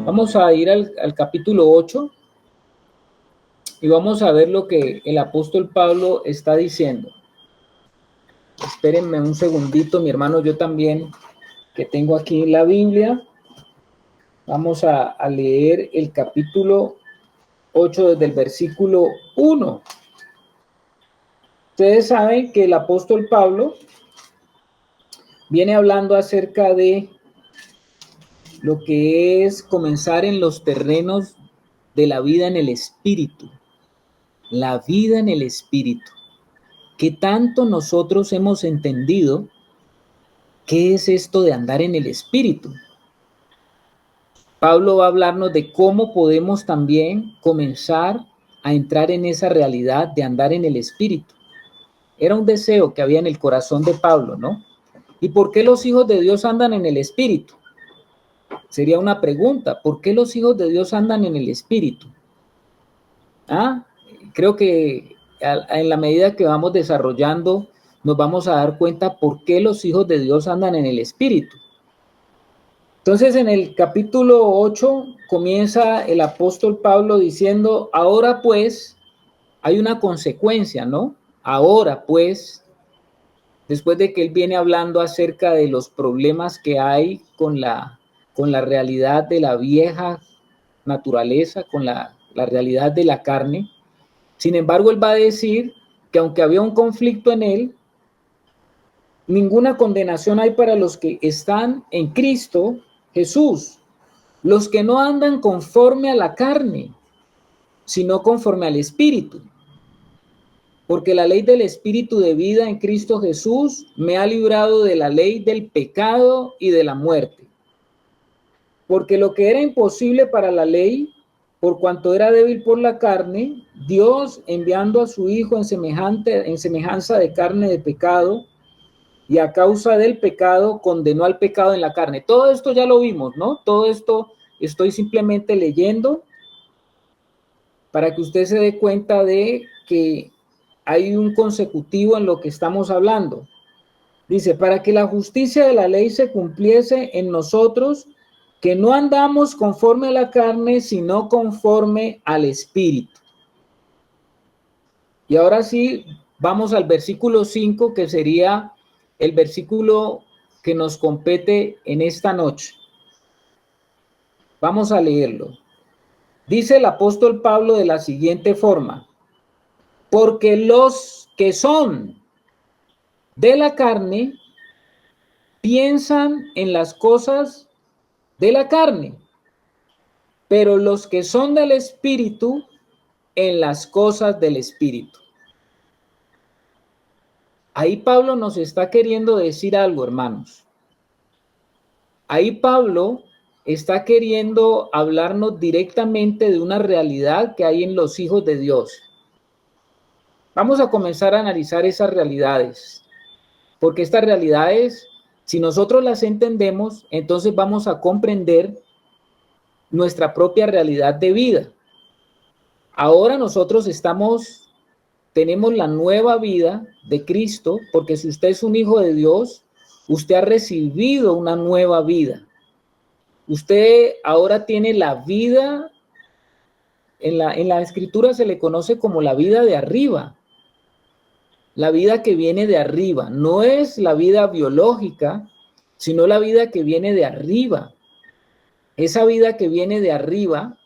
Vamos a ir al capítulo 8 y vamos a ver lo que el apóstol Pablo está diciendo. Espérenme un segundito, mi hermano, yo también, que tengo aquí la Biblia. Vamos a leer el capítulo 8 desde el versículo 1. Ustedes saben que el apóstol Pablo viene hablando acerca de lo que es comenzar en los terrenos de la vida en el espíritu. La vida en el espíritu. ¿Qué tanto nosotros hemos entendido qué es esto de andar en el espíritu? Pablo va a hablarnos de cómo podemos también comenzar a entrar en esa realidad de andar en el espíritu. Era un deseo que había en el corazón de Pablo, ¿no? ¿Y por qué los hijos de Dios andan en el espíritu? Sería una pregunta. ¿Por qué los hijos de Dios andan en el espíritu? Creo que en la medida que vamos desarrollando, nos vamos a dar cuenta por qué los hijos de Dios andan en el espíritu. Entonces, en el capítulo 8 comienza el apóstol Pablo diciendo, ahora pues, hay una consecuencia, ¿no? Ahora pues, después de que él viene hablando acerca de los problemas que hay con la realidad de la vieja naturaleza, con la realidad de la carne. Sin embargo, él va a decir que aunque había un conflicto en él, ninguna condenación hay para los que están en Cristo Jesús, los que no andan conforme a la carne, sino conforme al Espíritu. Porque la ley del Espíritu de vida en Cristo Jesús me ha librado de la ley del pecado y de la muerte. Porque lo que era imposible para la ley, por cuanto era débil por la carne, Dios, enviando a su Hijo en semejanza de carne de pecado, y a causa del pecado condenó al pecado en la carne. Todo esto ya lo vimos, ¿no? Todo esto estoy simplemente leyendo para que usted se dé cuenta de que hay un consecutivo en lo que estamos hablando. Dice, para que la justicia de la ley se cumpliese en nosotros, que no andamos conforme a la carne, sino conforme al Espíritu. Y ahora sí, vamos al versículo 5, que sería el versículo que nos compete en esta noche. Vamos a leerlo. Dice el apóstol Pablo de la siguiente forma, porque los que son de la carne piensan en las cosas de la carne, pero los que son del Espíritu en las cosas del Espíritu. Ahí Pablo nos está queriendo decir algo, hermanos. Ahí Pablo está queriendo hablarnos directamente de una realidad que hay en los hijos de Dios. Vamos a comenzar a analizar esas realidades, porque estas realidades, si nosotros las entendemos, entonces vamos a comprender nuestra propia realidad de vida. Ahora nosotros tenemos la nueva vida de Cristo, porque si usted es un hijo de Dios, usted ha recibido una nueva vida. Usted ahora tiene la vida, en la escritura se le conoce como la vida de arriba, la vida que viene de arriba. No es la vida biológica, sino la vida que viene de arriba. Esa vida que viene de arriba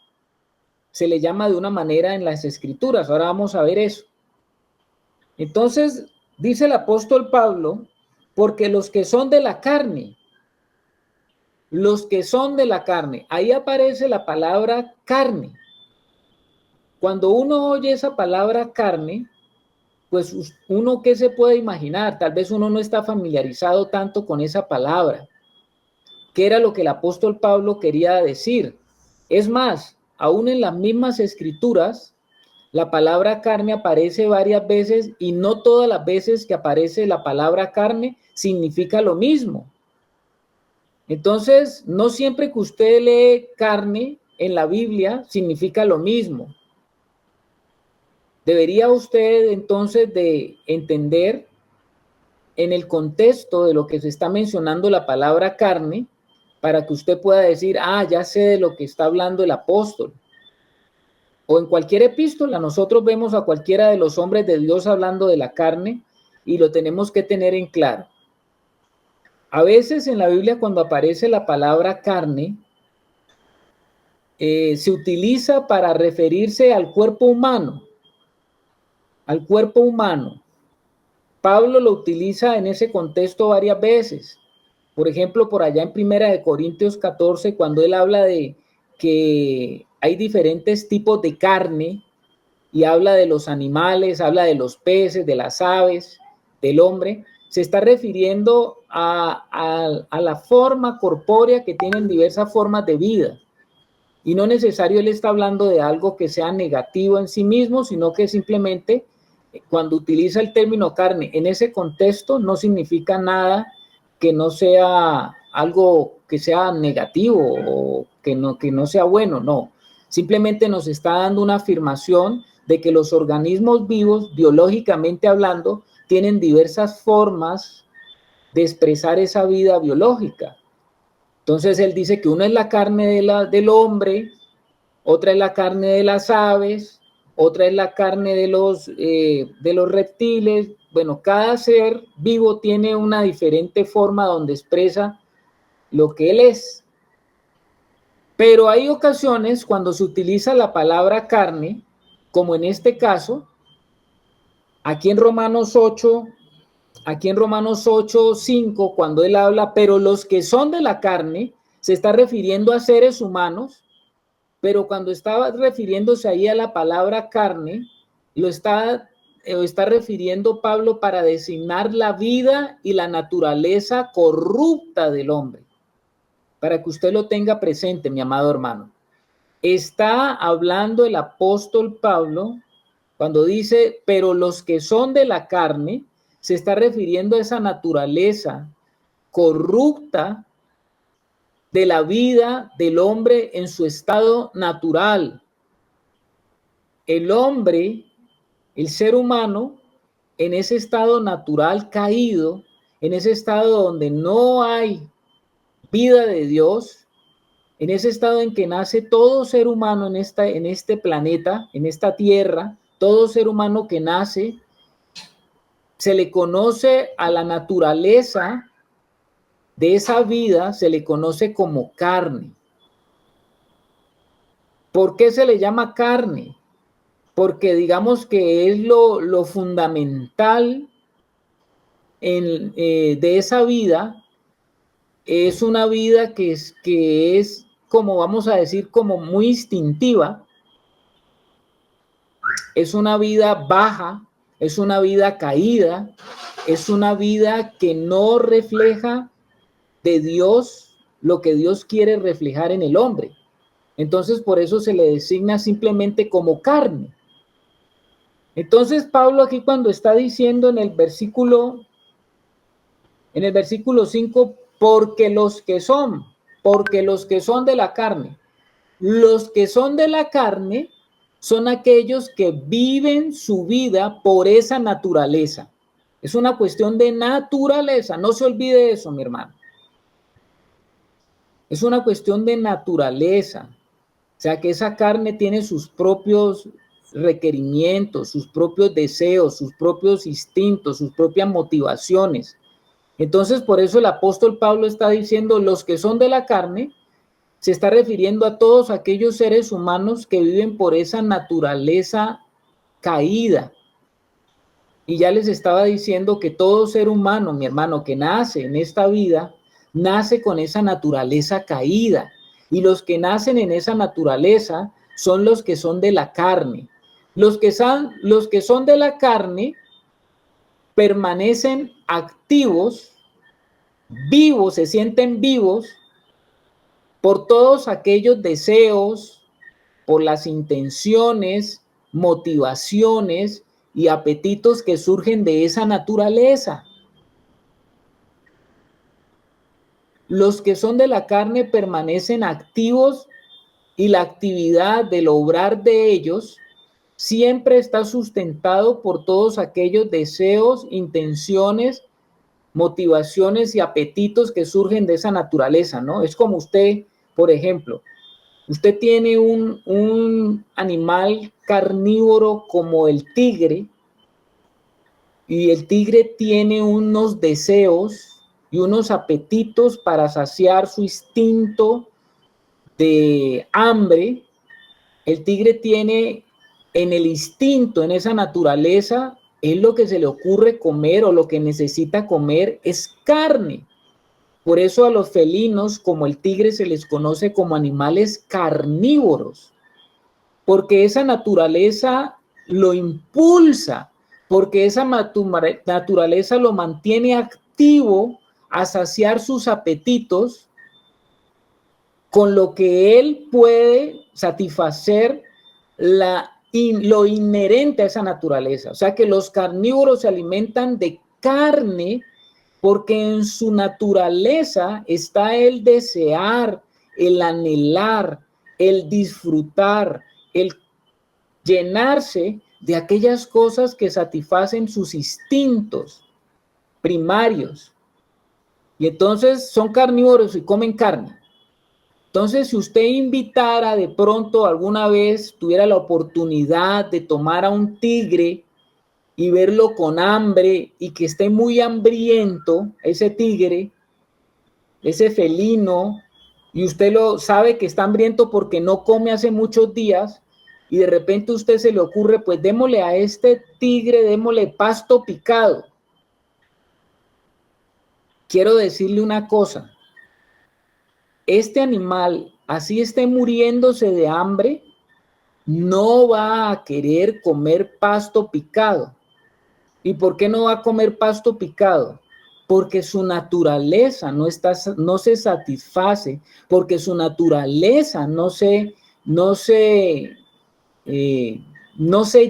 se le llama de una manera en las escrituras. Ahora vamos a ver eso. Entonces, dice el apóstol Pablo, porque los que son de la carne, ahí aparece la palabra carne. Cuando uno oye esa palabra carne, pues uno, ¿qué se puede imaginar? Tal vez uno no está familiarizado tanto con esa palabra. ¿Qué era lo que el apóstol Pablo quería decir? Es más, aún en las mismas escrituras, la palabra carne aparece varias veces y no todas las veces que aparece la palabra carne significa lo mismo. Entonces, no siempre que usted lee carne en la Biblia significa lo mismo. Debería usted entonces de entender en el contexto de lo que se está mencionando la palabra carne, para que usted pueda decir, ya sé de lo que está hablando el apóstol. O en cualquier epístola, nosotros vemos a cualquiera de los hombres de Dios hablando de la carne y lo tenemos que tener en claro. A veces en la Biblia, cuando aparece la palabra carne, se utiliza para referirse al cuerpo humano. Al cuerpo humano. Pablo lo utiliza en ese contexto varias veces. Por ejemplo, por allá en 1 Corintios 14, cuando él habla de que hay diferentes tipos de carne y habla de los animales, habla de los peces, de las aves, del hombre, se está refiriendo a la forma corpórea que tienen diversas formas de vida. Y no necesario él está hablando de algo que sea negativo en sí mismo, sino que simplemente cuando utiliza el término carne en ese contexto no significa nada que no sea algo que sea negativo o que no sea bueno, no. Simplemente nos está dando una afirmación de que los organismos vivos, biológicamente hablando, tienen diversas formas de expresar esa vida biológica. Entonces él dice que una es la carne del hombre, otra es la carne de las aves, otra es la carne de los reptiles. Bueno, cada ser vivo tiene una diferente forma donde expresa lo que él es. Pero hay ocasiones cuando se utiliza la palabra carne, como en este caso, aquí en Romanos 8:5, cuando él habla, pero los que son de la carne, se está refiriendo a seres humanos, pero cuando estaba refiriéndose ahí a la palabra carne, lo está refiriendo Pablo para designar la vida y la naturaleza corrupta del hombre, para que usted lo tenga presente, mi amado hermano. Está hablando el apóstol Pablo cuando dice, pero los que son de la carne, se está refiriendo a esa naturaleza corrupta de la vida del hombre en su estado natural. El hombre, el ser humano, en ese estado natural caído, en ese estado donde no hay vida de Dios, en ese estado en que nace todo ser humano en este planeta, en esta tierra, todo ser humano que nace, se le conoce a la naturaleza de esa vida, se le conoce como carne. ¿Por qué se le llama carne? Porque digamos que es lo fundamental de esa vida. Es una vida que es como vamos a decir, como muy instintiva. Es una vida baja, es una vida caída, es una vida que no refleja de Dios lo que Dios quiere reflejar en el hombre. Entonces, por eso se le designa simplemente como carne. Entonces, Pablo aquí cuando está diciendo en el versículo 5, porque los que son de la carne, los que son de la carne son aquellos que viven su vida por esa naturaleza. Es una cuestión de naturaleza, no se olvide eso, mi hermano. Es una cuestión de naturaleza. O sea, que esa carne tiene sus propios requerimientos, sus propios deseos, sus propios instintos, sus propias motivaciones. Entonces, por eso el apóstol Pablo está diciendo, los que son de la carne, se está refiriendo a todos aquellos seres humanos que viven por esa naturaleza caída. Y ya les estaba diciendo que todo ser humano, mi hermano, que nace en esta vida, nace con esa naturaleza caída. Y los que nacen en esa naturaleza son los que son de la carne. Los que son de la carne permanecen activos, vivos, se sienten vivos por todos aquellos deseos, por las intenciones, motivaciones y apetitos que surgen de esa naturaleza. Los que son de la carne permanecen activos y la actividad del obrar de ellos siempre está sustentado por todos aquellos deseos, intenciones motivaciones y apetitos que surgen de esa naturaleza, ¿no? Es como usted, por ejemplo, usted tiene un animal carnívoro como el tigre, y el tigre tiene unos deseos y unos apetitos para saciar su instinto de hambre. El tigre tiene en el instinto, en esa naturaleza, es lo que se le ocurre comer o lo que necesita comer es carne. Por eso a los felinos, como el tigre, se les conoce como animales carnívoros, porque esa naturaleza lo impulsa, porque esa naturaleza lo mantiene activo a saciar sus apetitos con lo que él puede satisfacer lo inherente a esa naturaleza. O sea que los carnívoros se alimentan de carne porque en su naturaleza está el desear, el anhelar, el disfrutar, el llenarse de aquellas cosas que satisfacen sus instintos primarios. Y entonces son carnívoros y comen carne. Entonces, si usted invitara de pronto alguna vez, tuviera la oportunidad de tomar a un tigre y verlo con hambre y que esté muy hambriento, ese tigre, ese felino, y usted lo sabe que está hambriento porque no come hace muchos días, y de repente a usted se le ocurre, pues démosle a este tigre, démosle pasto picado. Quiero decirle una cosa, este animal, así esté muriéndose de hambre, no va a querer comer pasto picado. ¿Y por qué no va a comer pasto picado? Porque su naturaleza no se satisface, porque su naturaleza no se, no se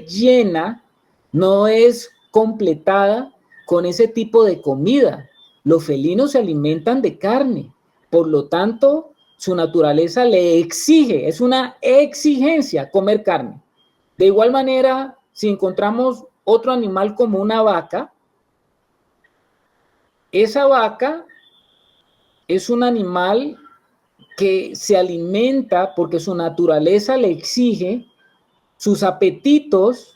llena, no es completada con ese tipo de comida. Los felinos se alimentan de carne, por lo tanto, su naturaleza le exige, es una exigencia comer carne. De igual manera, si encontramos otro animal como una vaca, esa vaca es un animal que se alimenta porque su naturaleza le exige, sus apetitos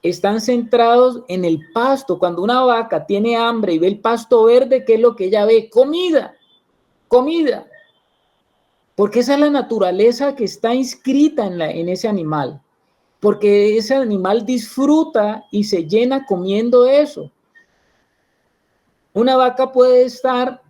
están centrados en el pasto. Cuando una vaca tiene hambre y ve el pasto verde, ¿qué es lo que ella ve? Comida, comida. Porque esa es la naturaleza que está inscrita en ese animal. Porque ese animal disfruta y se llena comiendo eso. Una vaca puede estar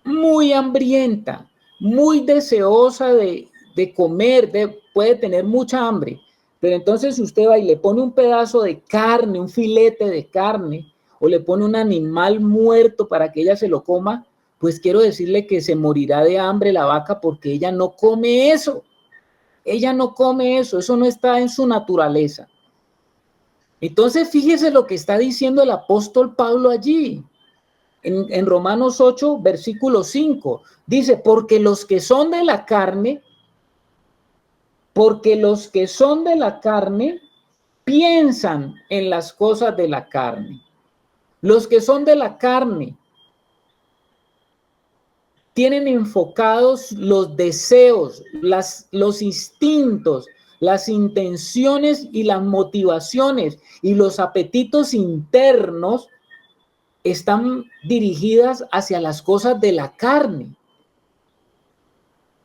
muy hambrienta, muy deseosa de comer, puede tener mucha hambre, pero entonces usted va y le pone un pedazo de carne, un filete de carne, o le pone un animal muerto para que ella se lo coma, pues quiero decirle que se morirá de hambre la vaca porque ella no come eso. Ella no come eso, eso no está en su naturaleza. Entonces fíjese lo que está diciendo el apóstol Pablo allí. En Romanos 8, versículo 5, dice, porque los que son de la carne piensan en las cosas de la carne. Los que son de la carne tienen enfocados los deseos, los instintos, las intenciones y las motivaciones y los apetitos internos están dirigidas hacia las cosas de la carne.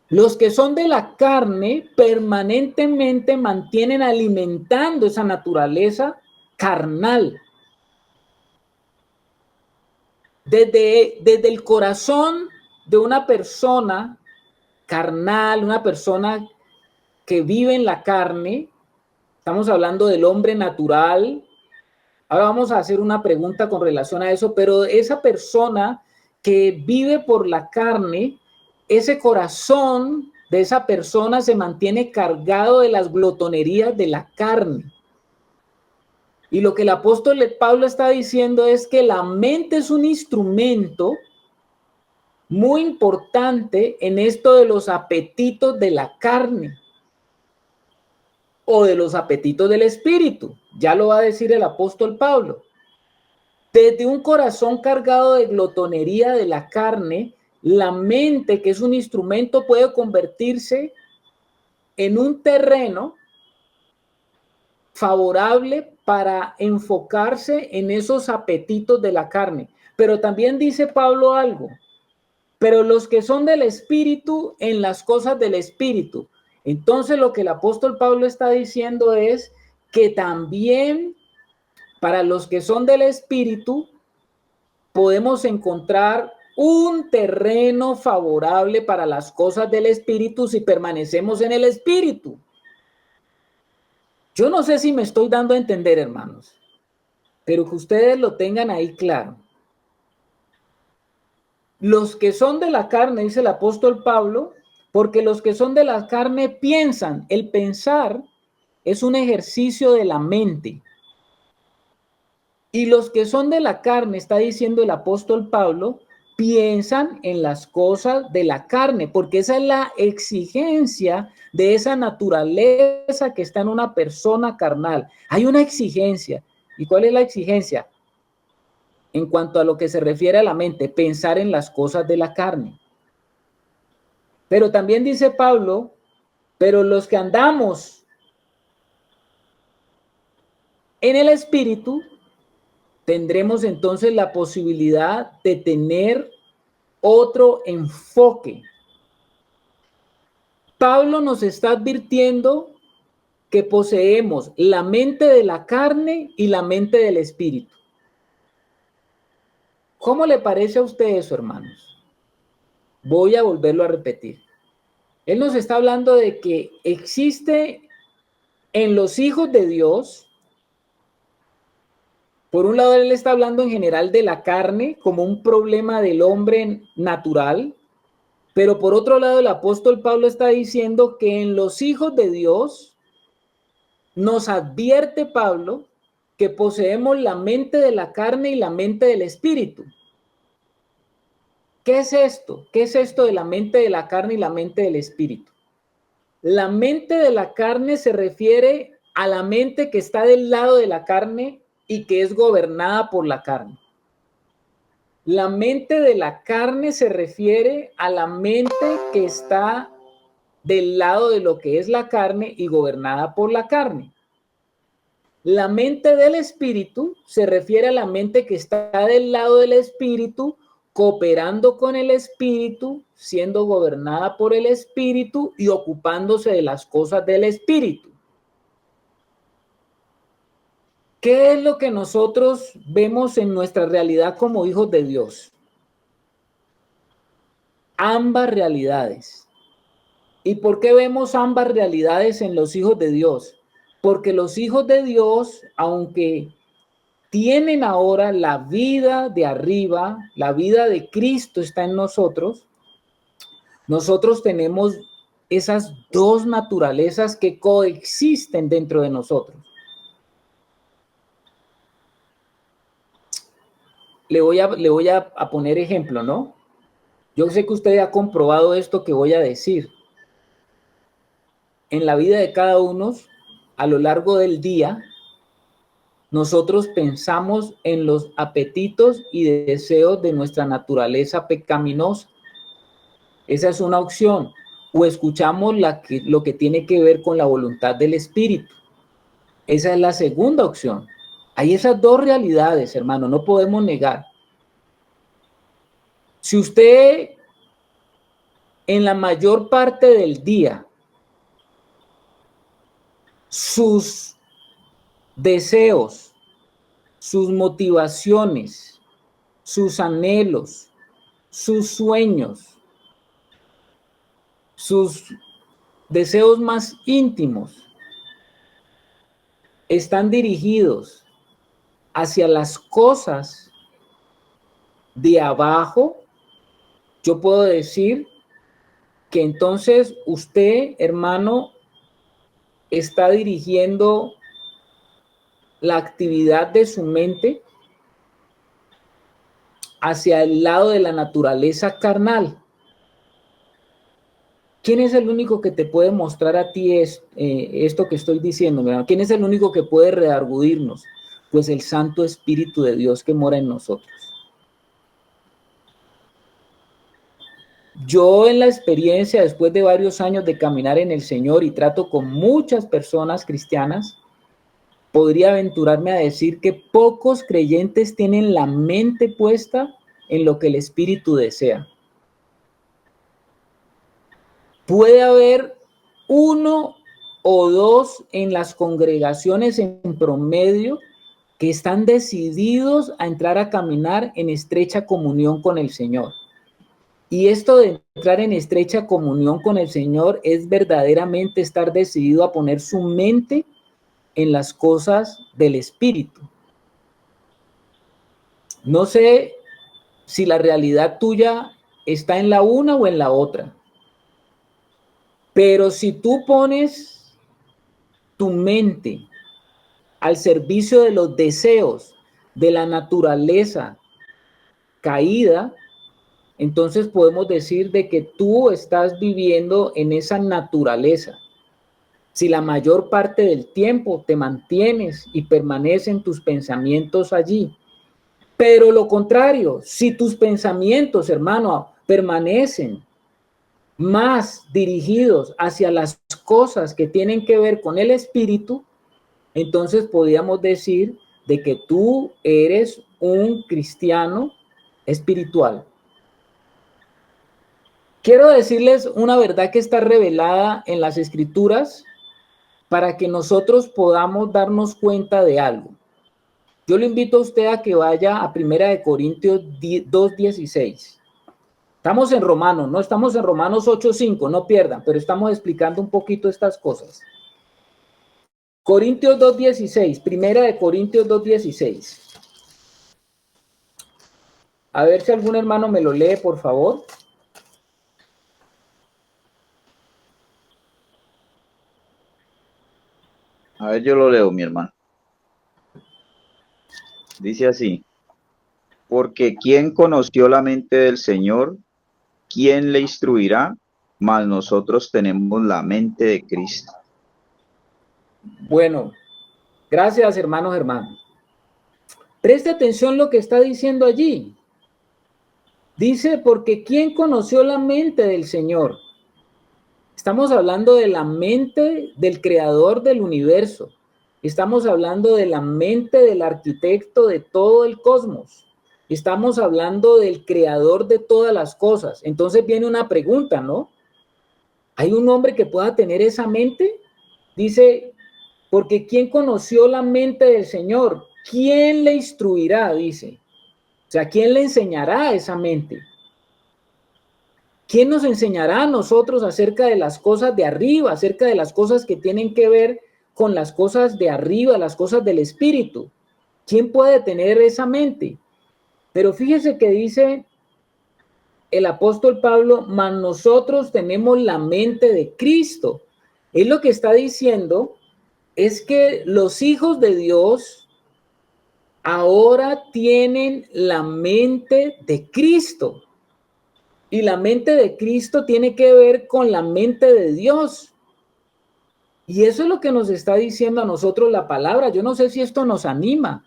Los que son de la carne permanentemente mantienen alimentando esa naturaleza carnal. Desde el corazón de una persona carnal, una persona que vive en la carne, estamos hablando del hombre natural. Ahora vamos a hacer una pregunta con relación a eso, pero esa persona que vive por la carne, ese corazón de esa persona se mantiene cargado de las glotonerías de la carne. Y lo que el apóstol Pablo está diciendo es que la mente es un instrumento muy importante en esto de los apetitos de la carne o de los apetitos del espíritu. Ya lo va a decir el apóstol Pablo. Desde un corazón cargado de glotonería de la carne, la mente, que es un instrumento, puede convertirse en un terreno favorable para enfocarse en esos apetitos de la carne. Pero también dice Pablo algo, pero los que son del Espíritu, en las cosas del Espíritu. Entonces lo que el apóstol Pablo está diciendo es que también para los que son del Espíritu podemos encontrar un terreno favorable para las cosas del Espíritu si permanecemos en el Espíritu. Yo no sé si me estoy dando a entender, hermanos, pero que ustedes lo tengan ahí claro. Los que son de la carne, dice el apóstol Pablo, porque los que son de la carne piensan. El pensar es un ejercicio de la mente. Y los que son de la carne, está diciendo el apóstol Pablo, piensan en las cosas de la carne, porque esa es la exigencia de esa naturaleza que está en una persona carnal. Hay una exigencia. ¿Y cuál es la exigencia? En cuanto a lo que se refiere a la mente, pensar en las cosas de la carne. Pero también dice Pablo, pero los que andamos en el Espíritu, tendremos entonces la posibilidad de tener otro enfoque. Pablo nos está advirtiendo que poseemos la mente de la carne y la mente del Espíritu. ¿Cómo le parece a usted eso, hermanos? Voy a volverlo a repetir. Él nos está hablando de que existe en los hijos de Dios. Por un lado, él está hablando en general de la carne como un problema del hombre natural, pero por otro lado, el apóstol Pablo está diciendo que en los hijos de Dios nos advierte Pablo que poseemos la mente de la carne y la mente del espíritu. ¿Qué es esto? ¿Qué es esto de la mente de la carne y la mente del espíritu? La mente de la carne se refiere a la mente que está del lado de la carne y que es gobernada por la carne. La mente de la carne se refiere a la mente que está del lado de lo que es la carne y gobernada por la carne. La mente del espíritu se refiere a la mente que está del lado del espíritu, cooperando con el espíritu, siendo gobernada por el espíritu y ocupándose de las cosas del espíritu. ¿Qué es lo que nosotros vemos en nuestra realidad como hijos de Dios? Ambas realidades. ¿Y por qué vemos ambas realidades en los hijos de Dios? Porque los hijos de Dios, aunque tienen ahora la vida de arriba, la vida de Cristo está en nosotros, nosotros tenemos esas dos naturalezas que coexisten dentro de nosotros. Le voy a poner ejemplo, ¿no? Yo sé que usted ha comprobado esto que voy a decir. En la vida de cada uno, a lo largo del día, nosotros pensamos en los apetitos y deseos de nuestra naturaleza pecaminosa. Esa es una opción. O escuchamos lo que tiene que ver con la voluntad del Espíritu. Esa es la segunda opción. Hay esas dos realidades, hermano, no podemos negar. Si usted en la mayor parte del día sus deseos, sus motivaciones, sus anhelos, sus sueños, sus deseos más íntimos están dirigidos hacia las cosas de abajo, yo puedo decir que entonces usted, hermano, está dirigiendo la actividad de su mente hacia el lado de la naturaleza carnal. ¿Quién es el único que te puede mostrar a ti esto que estoy diciendo? ¿Verdad? ¿Quién es el único que puede redargudirnos? Pues el Santo Espíritu de Dios que mora en nosotros. Yo en la experiencia, después de varios años de caminar en el Señor y trato con muchas personas cristianas, podría aventurarme a decir que pocos creyentes tienen la mente puesta en lo que el Espíritu desea. Puede haber uno o dos en las congregaciones en promedio que están decididos a entrar a caminar en estrecha comunión con el Señor. Y esto de entrar en estrecha comunión con el Señor es verdaderamente estar decidido a poner su mente en las cosas del Espíritu. No sé si la realidad tuya está en la una o en la otra, pero si tú pones tu mente al servicio de los deseos de la naturaleza caída, entonces podemos decir de que tú estás viviendo en esa naturaleza. Si la mayor parte del tiempo te mantienes y permanecen tus pensamientos allí, pero lo contrario, si tus pensamientos, hermano, permanecen más dirigidos hacia las cosas que tienen que ver con el espíritu, entonces podríamos decir de que tú eres un cristiano espiritual. Quiero decirles una verdad que está revelada en las Escrituras para que nosotros podamos darnos cuenta de algo. Yo le invito a usted a que vaya a 1 Corintios 2:16. Estamos en Romanos, no estamos en Romanos 8:5, no pierdan, pero estamos explicando un poquito estas cosas. Corintios 2:16, 1 Corintios 2:16. A ver si algún hermano me lo lee, por favor. A ver, yo lo leo, mi hermano. Dice así, porque ¿quién conoció la mente del Señor? ¿Quién le instruirá? Mas nosotros tenemos la mente de Cristo. Bueno, gracias, hermanos. Preste atención lo que está diciendo allí. Dice, porque ¿quién conoció la mente del Señor? Estamos hablando de la mente del creador del universo. Estamos hablando de la mente del arquitecto de todo el cosmos. Estamos hablando del creador de todas las cosas. Entonces viene una pregunta, ¿no? ¿Hay un hombre que pueda tener esa mente? Dice, porque ¿quién conoció la mente del Señor? ¿Quién le instruirá? Dice. O sea, ¿quién le enseñará esa mente? ¿Quién nos enseñará a nosotros acerca de las cosas de arriba, acerca de las cosas que tienen que ver con las cosas de arriba, las cosas del espíritu? ¿Quién puede tener esa mente? Pero fíjese que dice el apóstol Pablo, mas nosotros tenemos la mente de Cristo. Él lo que está diciendo es que los hijos de Dios ahora tienen la mente de Cristo. Y la mente de Cristo tiene que ver con la mente de Dios. Y eso es lo que nos está diciendo a nosotros la palabra. Yo no sé si esto nos anima,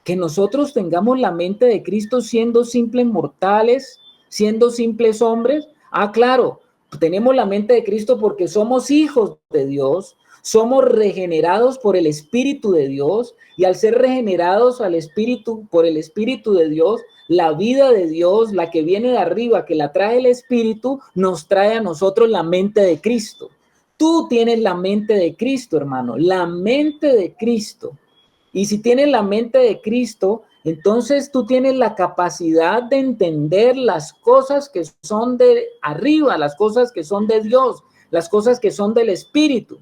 que nosotros tengamos la mente de Cristo siendo simples mortales, siendo simples hombres. Ah, claro, tenemos la mente de Cristo porque somos hijos de Dios, somos regenerados por el Espíritu de Dios, y al ser regenerados al Espíritu, por el Espíritu de Dios, la vida de Dios, la que viene de arriba, que la trae el Espíritu, nos trae a nosotros la mente de Cristo. Tú tienes la mente de Cristo, hermano, la mente de Cristo. Y si tienes la mente de Cristo, entonces tú tienes la capacidad de entender las cosas que son de arriba, las cosas que son de Dios, las cosas que son del Espíritu.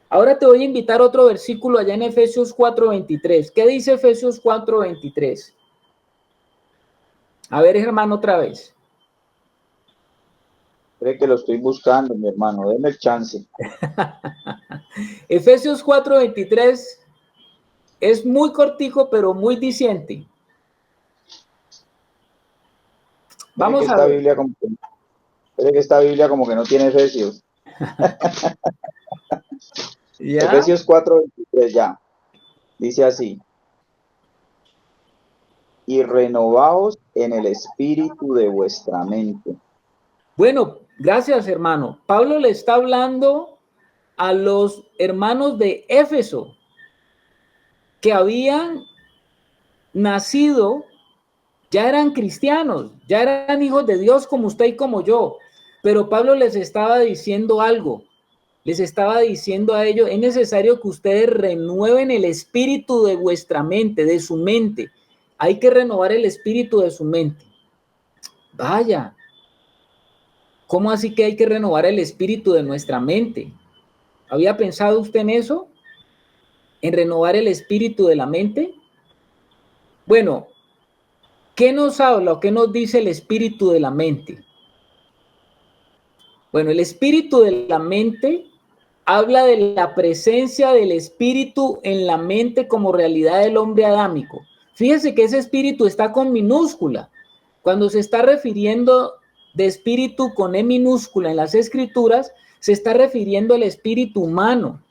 Ahora te voy a invitar a otro versículo allá en Efesios 4:23. ¿Qué dice Efesios 4:23? A ver, hermano, otra vez. Cree que lo estoy buscando, mi hermano. Deme el chance. Efesios 4:23 es muy cortico, pero muy diciente. Cree que Vamos a esta ver. Biblia como que, cree que esta Biblia como que no tiene Efesios. ¿Ya? Efesios 4:23 ya. Dice así. y renovaos en el espíritu de vuestra mente. Bueno, gracias, hermano. Pablo le está hablando a los hermanos de Éfeso que habían nacido, ya eran cristianos, ya eran hijos de Dios como usted y como yo. Pero Pablo les estaba diciendo algo. Les estaba diciendo a ellos, es necesario que ustedes renueven el espíritu de vuestra mente, de su mente. Hay que renovar el espíritu de su mente. Vaya, ¿cómo así que hay que renovar el espíritu de nuestra mente? ¿Había pensado usted en eso? ¿En renovar el espíritu de la mente? Bueno, ¿qué nos habla o qué nos dice el espíritu de la mente? Bueno, el espíritu de la mente habla de la presencia del espíritu en la mente como realidad del hombre adámico. Fíjese que ese espíritu está con minúscula. Cuando se está refiriendo de espíritu con E minúscula en las escrituras, se está refiriendo al espíritu humano.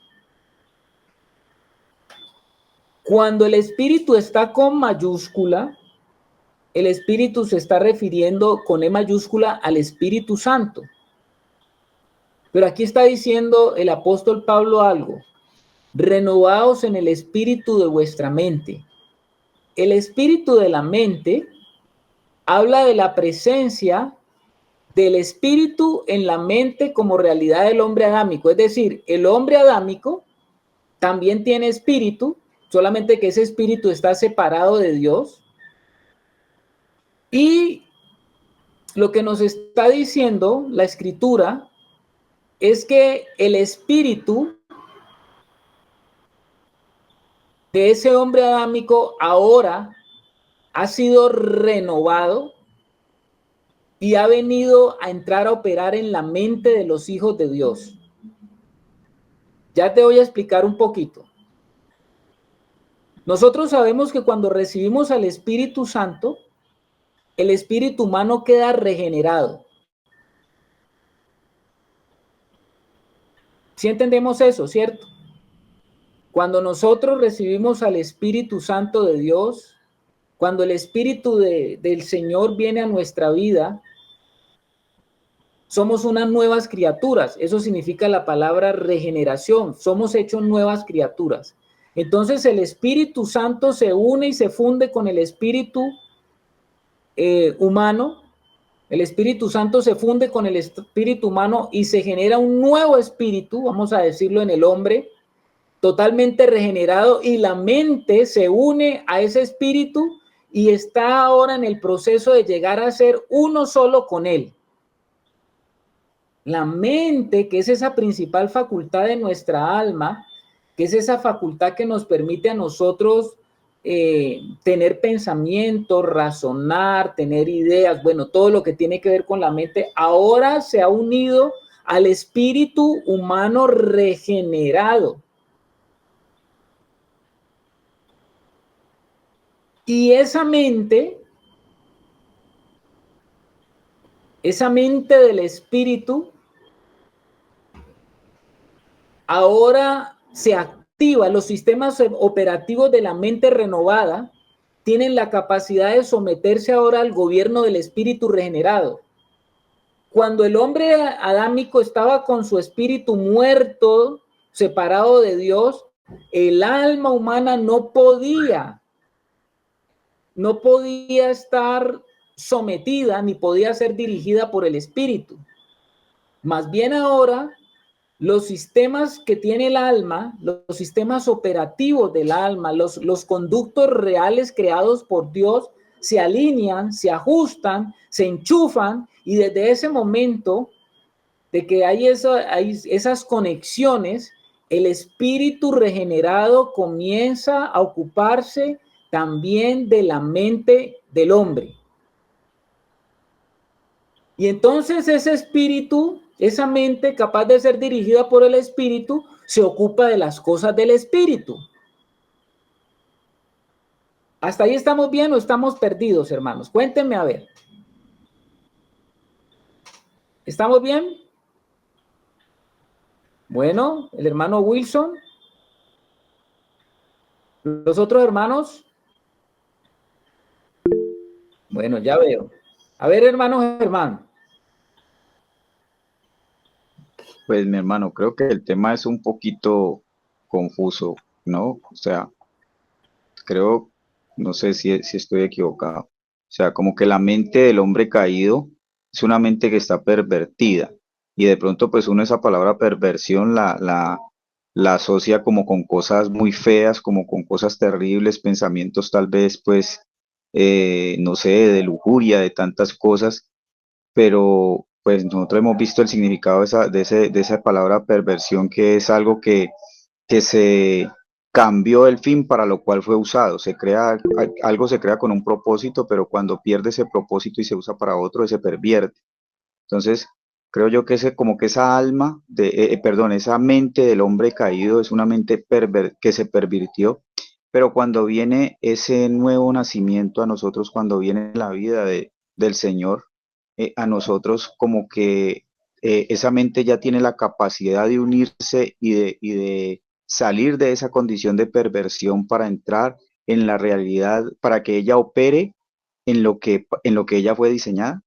Cuando el espíritu está con mayúscula, el espíritu se está refiriendo con E mayúscula al Espíritu Santo. Pero aquí está diciendo el apóstol Pablo algo. Renovaos en el espíritu de vuestra mente. El espíritu de la mente habla de la presencia del espíritu en la mente como realidad del hombre adámico. Es decir, el hombre adámico también tiene espíritu, solamente que ese espíritu está separado de Dios. Y lo que nos está diciendo la escritura es que el espíritu de ese hombre adámico ahora ha sido renovado y ha venido a entrar a operar en la mente de los hijos de Dios. Ya te voy a explicar un poquito. Nosotros sabemos que cuando recibimos al Espíritu Santo, el espíritu humano queda regenerado. ¿Sí entendemos eso, cierto? Cuando nosotros recibimos al Espíritu Santo de Dios, cuando el Espíritu del Señor viene a nuestra vida, somos unas nuevas criaturas. Eso significa la palabra regeneración. Somos hechos nuevas criaturas. Entonces el Espíritu Santo se une y se funde con el Espíritu humano. El Espíritu Santo se funde con el Espíritu humano y se genera un nuevo espíritu, vamos a decirlo, en el hombre, totalmente regenerado, y la mente se une a ese espíritu y está ahora en el proceso de llegar a ser uno solo con él. La mente, que es esa principal facultad de nuestra alma, que es esa facultad que nos permite a nosotros tener pensamientos, razonar, tener ideas, bueno, todo lo que tiene que ver con la mente, ahora se ha unido al espíritu humano regenerado. Y esa mente del espíritu, ahora se activa. Los sistemas operativos de la mente renovada tienen la capacidad de someterse ahora al gobierno del espíritu regenerado. Cuando el hombre adámico estaba con su espíritu muerto, separado de Dios, el alma humana no podía estar sometida ni podía ser dirigida por el espíritu. Más bien ahora, los sistemas que tiene el alma, los sistemas operativos del alma, los conductos reales creados por Dios, se alinean, se ajustan, se enchufan, y desde ese momento de que hay esas conexiones, el espíritu regenerado comienza a ocuparse también de la mente del hombre. Y entonces ese espíritu, esa mente capaz de ser dirigida por el espíritu, se ocupa de las cosas del espíritu. ¿Hasta ahí estamos bien o estamos perdidos, hermanos? Cuéntenme a ver. ¿Estamos bien? Bueno, el hermano Wilson. ¿Los otros hermanos? Bueno, ya veo. A ver, hermano Germán. Pues mi hermano, creo que el tema es un poquito confuso, ¿no? O sea, creo, no sé si estoy equivocado. O sea, como que la mente del hombre caído es una mente que está pervertida. Y de pronto, pues uno esa palabra perversión la asocia como con cosas muy feas, como con cosas terribles, pensamientos tal vez, pues, no sé, de lujuria, de tantas cosas, pero pues nosotros hemos visto el significado de esa palabra perversión, que es algo que se cambió el fin para lo cual fue usado. Algo se crea con un propósito, pero cuando pierde ese propósito y se usa para otro, se pervierte. Entonces, creo yo que como que esa alma, perdón, esa mente del hombre caído es una mente que se pervirtió, pero cuando viene ese nuevo nacimiento a nosotros, cuando viene la vida del Señor, a nosotros como que esa mente ya tiene la capacidad de unirse y de salir de esa condición de perversión para entrar en la realidad, para que ella opere en lo que ella fue diseñada.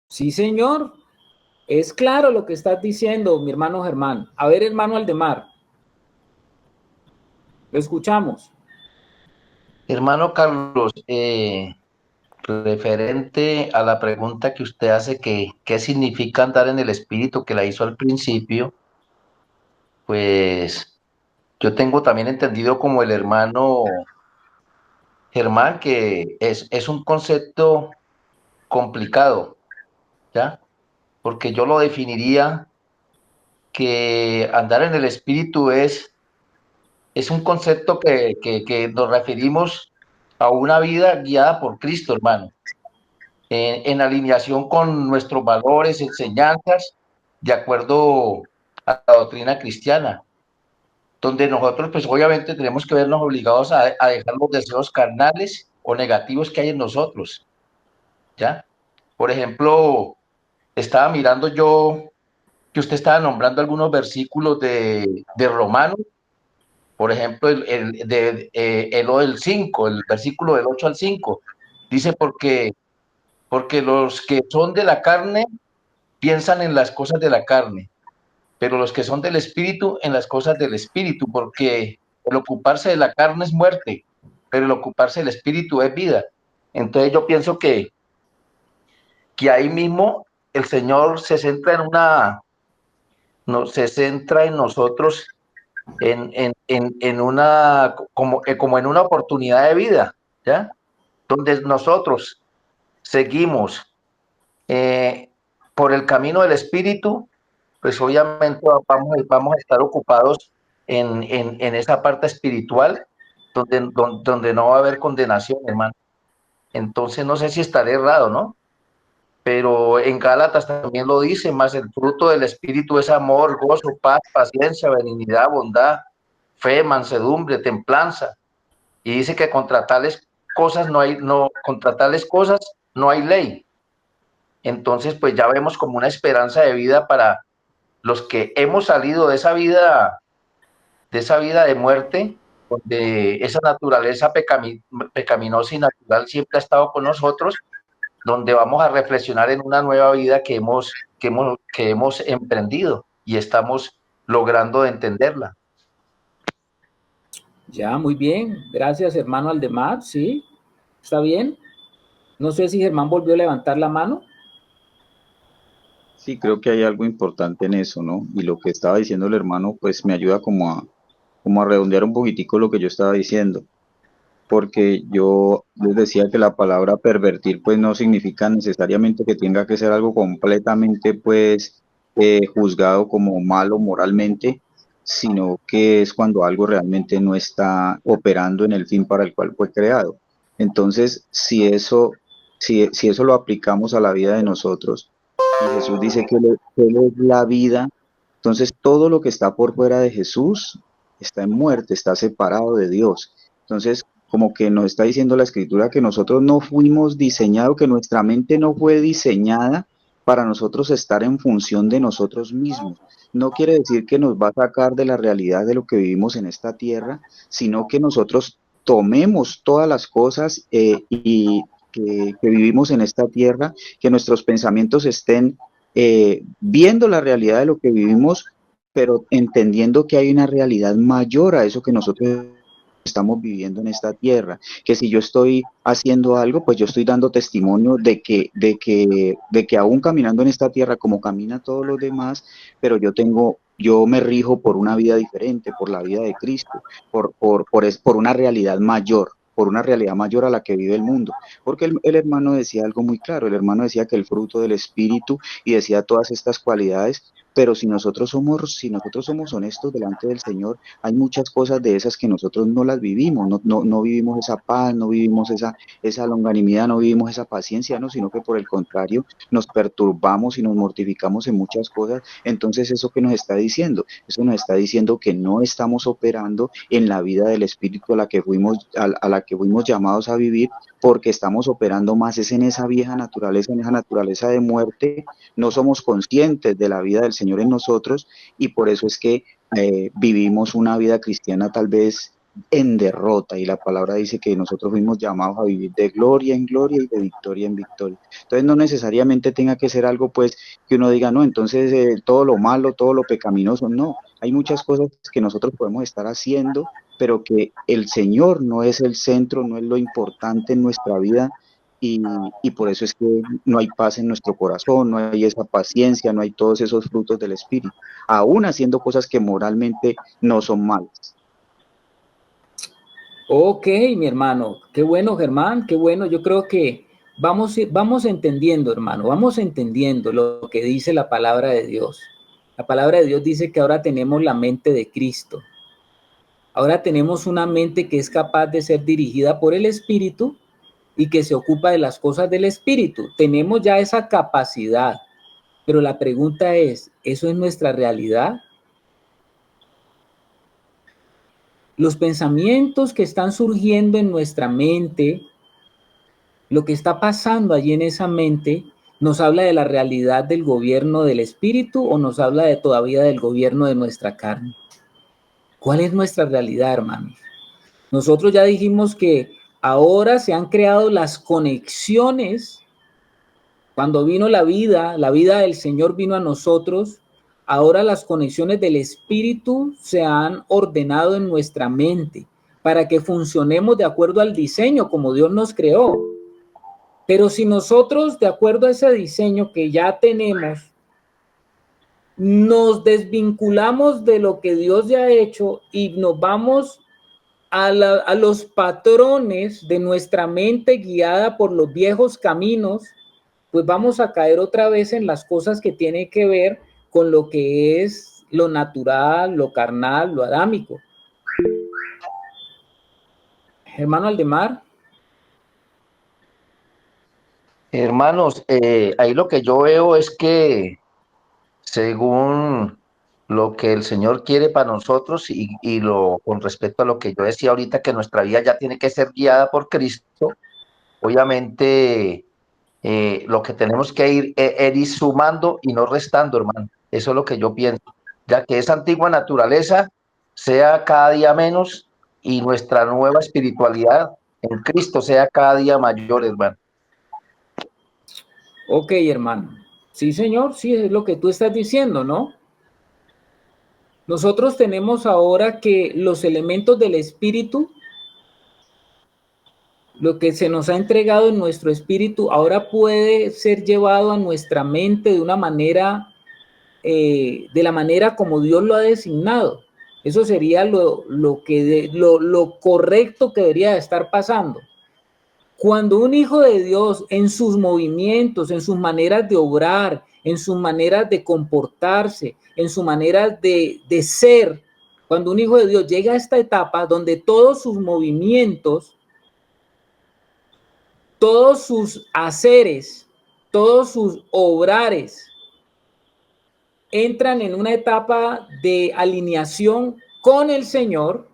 Sí, señor. Es claro lo que estás diciendo, mi hermano Germán. A ver, hermano Aldemar, lo escuchamos. Hermano Carlos, referente a la pregunta que usted hace, que qué significa andar en el espíritu, que la hizo al principio, pues yo tengo también entendido como el hermano Germán que es un concepto complicado, ¿ya? Porque yo lo definiría que andar en el espíritu es un concepto que nos referimos a una vida guiada por Cristo, hermano, en alineación con nuestros valores, enseñanzas, de acuerdo a la doctrina cristiana, donde nosotros pues obviamente tenemos que vernos obligados a dejar los deseos carnales o negativos que hay en nosotros, ¿ya? Por ejemplo, estaba mirando yo que usted estaba nombrando algunos versículos de Romanos, por ejemplo, el 5, el versículo del 8 al 5, dice porque los que son de la carne piensan en las cosas de la carne, pero los que son del espíritu en las cosas del espíritu, porque el ocuparse de la carne es muerte, pero el ocuparse del espíritu es vida. Entonces yo pienso que ahí mismo el Señor se centra no, se centra en nosotros en una, como en una oportunidad de vida, ¿ya? Donde nosotros seguimos eh, por el camino del espíritu, pues obviamente vamos a estar ocupados en esa parte espiritual donde no va a haber condenación, hermano. Entonces no sé si estaré errado, ¿no? Pero en Gálatas también lo dice, más el fruto del espíritu es amor, gozo, paz, paciencia, benignidad, bondad, fe, mansedumbre, templanza. Y dice que contra tales cosas no hay ley. Entonces, pues ya vemos como una esperanza de vida para los que hemos salido de esa vida de muerte, donde esa naturaleza pecaminosa y natural siempre ha estado con nosotros, donde vamos a reflexionar en una nueva vida que hemos emprendido y estamos logrando entenderla. Ya, muy bien. Gracias, hermano Aldemar. Sí, está bien. No sé si Germán volvió a levantar la mano. Sí, creo que hay algo importante en eso, ¿no? Y lo que estaba diciendo el hermano, pues me ayuda como a redondear un poquitico lo que yo estaba diciendo, porque yo les decía que la palabra pervertir, pues no significa necesariamente que tenga que ser algo completamente, pues, juzgado como malo moralmente, sino que es cuando algo realmente no está operando en el fin para el cual fue creado. Entonces, si eso lo aplicamos a la vida de nosotros, y Jesús dice que Él es la vida. Entonces, todo lo que está por fuera de Jesús está en muerte, está separado de Dios. Entonces, como que nos está diciendo la Escritura que nosotros no fuimos diseñados, que nuestra mente no fue diseñada para nosotros estar en función de nosotros mismos. No quiere decir que nos va a sacar de la realidad de lo que vivimos en esta tierra, sino que nosotros tomemos todas las cosas y que vivimos en esta tierra, que nuestros pensamientos estén viendo la realidad de lo que vivimos, pero entendiendo que hay una realidad mayor a eso que nosotros estamos viviendo en esta tierra, que si yo estoy haciendo algo, pues yo estoy dando testimonio de que aún caminando en esta tierra como camina todos los demás, pero yo me rijo por una vida diferente, por la vida de Cristo, por una realidad mayor, por una realidad mayor a la que vive el mundo. Porque el hermano decía algo muy claro, el hermano decía que el fruto del Espíritu y decía todas estas cualidades, pero si nosotros somos honestos delante del Señor, hay muchas cosas de esas que nosotros no las vivimos, no vivimos esa paz, no vivimos esa longanimidad, no vivimos esa paciencia, no, sino que por el contrario nos perturbamos y nos mortificamos en muchas cosas. Entonces, ¿eso qué nos está diciendo? Eso nos está diciendo que no estamos operando en la vida del Espíritu a la que fuimos llamados a vivir, porque estamos operando más es en esa vieja naturaleza, en esa naturaleza de muerte. No somos conscientes de la vida del Señor en nosotros, y por eso es que vivimos una vida cristiana tal vez en derrota, y la palabra dice que nosotros fuimos llamados a vivir de gloria en gloria y de victoria en victoria. Entonces no necesariamente tenga que ser algo pues que uno diga, no, entonces todo lo malo, todo lo pecaminoso, no, hay muchas cosas que nosotros podemos estar haciendo, pero que el Señor no es el centro, no es lo importante en nuestra vida, y por eso es que no hay paz en nuestro corazón, no hay esa paciencia, no hay todos esos frutos del Espíritu, aún haciendo cosas que moralmente no son malas. Ok, mi hermano, qué bueno, Germán, qué bueno. Yo creo que vamos entendiendo, hermano, vamos entendiendo lo que dice la palabra de Dios. La palabra de Dios dice que ahora tenemos la mente de Cristo. Ahora tenemos una mente que es capaz de ser dirigida por el Espíritu y que se ocupa de las cosas del Espíritu. Tenemos ya esa capacidad, pero la pregunta es, ¿eso es nuestra realidad? Los pensamientos que están surgiendo en nuestra mente, lo que está pasando allí en esa mente, ¿nos habla de la realidad del gobierno del Espíritu o nos habla todavía del gobierno de nuestra carne? ¿Cuál es nuestra realidad, hermanos? Nosotros ya dijimos que ahora se han creado las conexiones. Cuando vino la vida del Señor vino a nosotros. Ahora las conexiones del Espíritu se han ordenado en nuestra mente para que funcionemos de acuerdo al diseño como Dios nos creó. Pero si nosotros, de acuerdo a ese diseño que ya tenemos, nos desvinculamos de lo que Dios ya ha hecho y nos vamos a los patrones de nuestra mente guiada por los viejos caminos, pues vamos a caer otra vez en las cosas que tienen que ver con lo que es lo natural, lo carnal, lo adámico. Hermano Aldemar. Hermanos, ahí lo que yo veo es que según lo que el Señor quiere para nosotros con respecto a lo que yo decía ahorita, que nuestra vida ya tiene que ser guiada por Cristo, obviamente lo que tenemos que ir sumando y no restando, hermano. Eso es lo que yo pienso, ya que esa antigua naturaleza sea cada día menos y nuestra nueva espiritualidad en Cristo sea cada día mayor, hermano. Ok, hermano. Sí, señor, sí, es lo que tú estás diciendo, ¿no? Nosotros tenemos ahora que los elementos del espíritu, lo que se nos ha entregado en nuestro espíritu, ahora puede ser llevado a nuestra mente de una manera, de la manera como Dios lo ha designado. Eso sería lo correcto que debería de estar pasando. Cuando un hijo de Dios en sus movimientos, en sus maneras de obrar, en sus maneras de comportarse, en su manera de ser, cuando un hijo de Dios llega a esta etapa donde todos sus movimientos, todos sus haceres, todos sus obrares entran en una etapa de alineación con el Señor,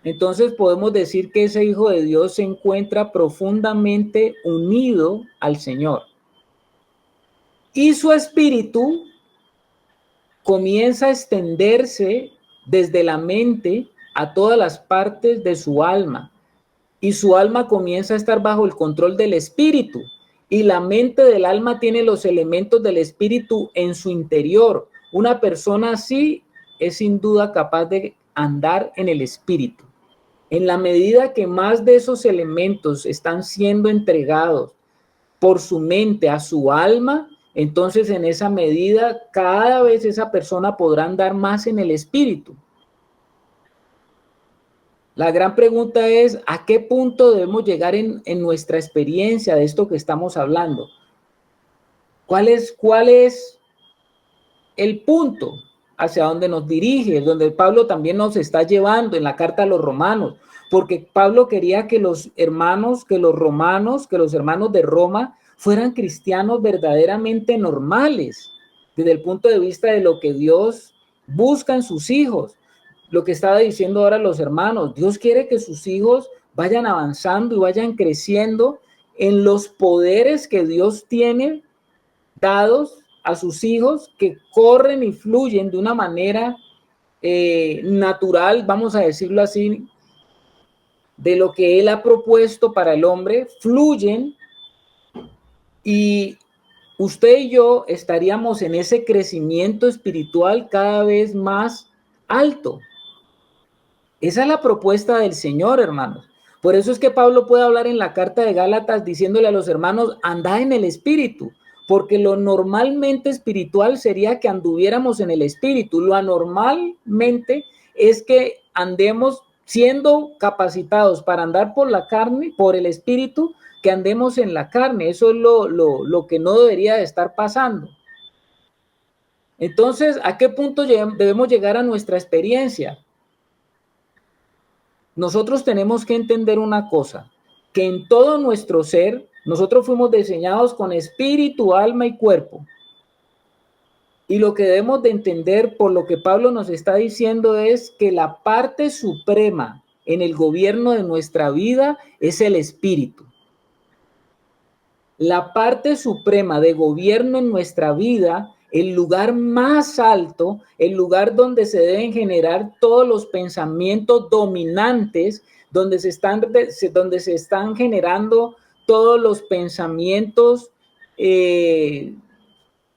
entonces podemos decir que ese hijo de Dios se encuentra profundamente unido al Señor. Y su espíritu comienza a extenderse desde la mente a todas las partes de su alma y su alma comienza a estar bajo el control del espíritu y la mente del alma tiene los elementos del espíritu en su interior. Una persona así es sin duda capaz de andar en el espíritu. En la medida que más de esos elementos están siendo entregados por su mente a su alma, entonces en esa medida cada vez esa persona podrá andar más en el espíritu. La gran pregunta es, ¿a qué punto debemos llegar en nuestra experiencia de esto que estamos hablando? ¿Cuál es el punto hacia donde nos dirige, donde Pablo también nos está llevando en la carta a los romanos? Porque Pablo quería que los hermanos de Roma fueran cristianos verdaderamente normales, desde el punto de vista de lo que Dios busca en sus hijos. Lo que estaba diciendo ahora los hermanos, Dios quiere que sus hijos vayan avanzando y vayan creciendo en los poderes que Dios tiene dados a sus hijos, que corren y fluyen de una manera natural, vamos a decirlo así, de lo que Él ha propuesto para el hombre, fluyen, y usted y yo estaríamos en ese crecimiento espiritual cada vez más alto. Esa es la propuesta del Señor, hermanos. Por eso es que Pablo puede hablar en la carta de Gálatas diciéndole a los hermanos, andad en el espíritu, porque lo normalmente espiritual sería que anduviéramos en el espíritu. Lo anormalmente es que andemos siendo capacitados para andar por la carne, por el espíritu, que andemos en la carne. Eso es lo que no debería de estar pasando. Entonces, ¿a qué punto debemos llegar a nuestra experiencia? Nosotros tenemos que entender una cosa, que en todo nuestro ser, nosotros fuimos diseñados con espíritu, alma y cuerpo. Y lo que debemos de entender por lo que Pablo nos está diciendo es que la parte suprema en el gobierno de nuestra vida es el espíritu. La parte suprema de gobierno en nuestra vida, el lugar más alto, el lugar donde se deben generar todos los pensamientos dominantes, donde se están generando todos los pensamientos que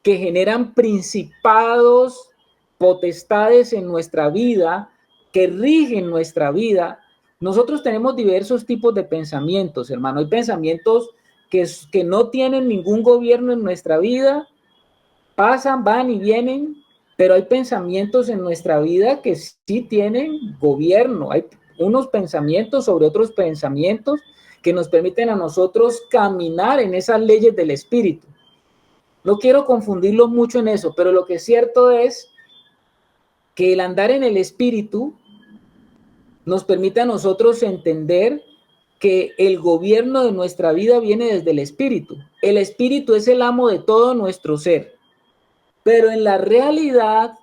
generan principados, potestades en nuestra vida, que rigen nuestra vida. Nosotros tenemos diversos tipos de pensamientos, hermano. Hay pensamientos que no tienen ningún gobierno en nuestra vida, pasan, van y vienen, pero hay pensamientos en nuestra vida que sí tienen gobierno. Hay unos pensamientos sobre otros pensamientos que nos permiten a nosotros caminar en esas leyes del espíritu. No quiero confundirlo mucho en eso, pero lo que es cierto es que el andar en el espíritu nos permite a nosotros entender que el gobierno de nuestra vida viene desde el espíritu. El espíritu es el amo de todo nuestro ser. Pero en la realidad,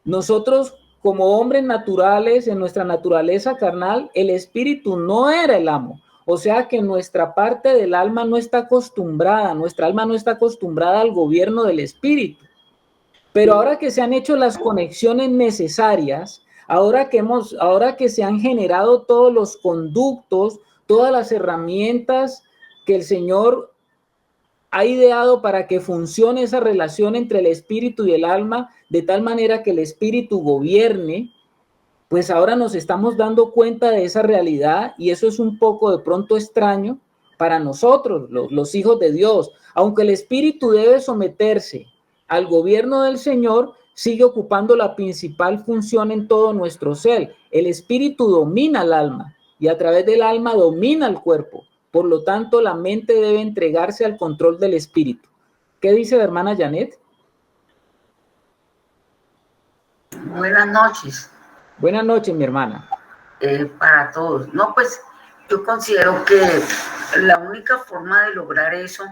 nosotros como hombres naturales, en nuestra naturaleza carnal, el espíritu no era el amo. O sea que nuestra parte del alma no está acostumbrada, nuestra alma no está acostumbrada al gobierno del espíritu. Pero ahora que se han hecho las conexiones necesarias, ahora que se han generado todos los conductos, todas las herramientas que el Señor ha ideado para que funcione esa relación entre el espíritu y el alma, de tal manera que el espíritu gobierne, pues ahora nos estamos dando cuenta de esa realidad, y eso es un poco de pronto extraño para nosotros, los hijos de Dios. Aunque el espíritu debe someterse al gobierno del Señor, sigue ocupando la principal función en todo nuestro ser. El espíritu domina el alma y a través del alma domina el cuerpo. Por lo tanto, la mente debe entregarse al control del espíritu. ¿Qué dice la hermana Janet? Buenas noches. Buenas noches, mi hermana. Para todos. No, pues yo considero que la única forma de lograr eso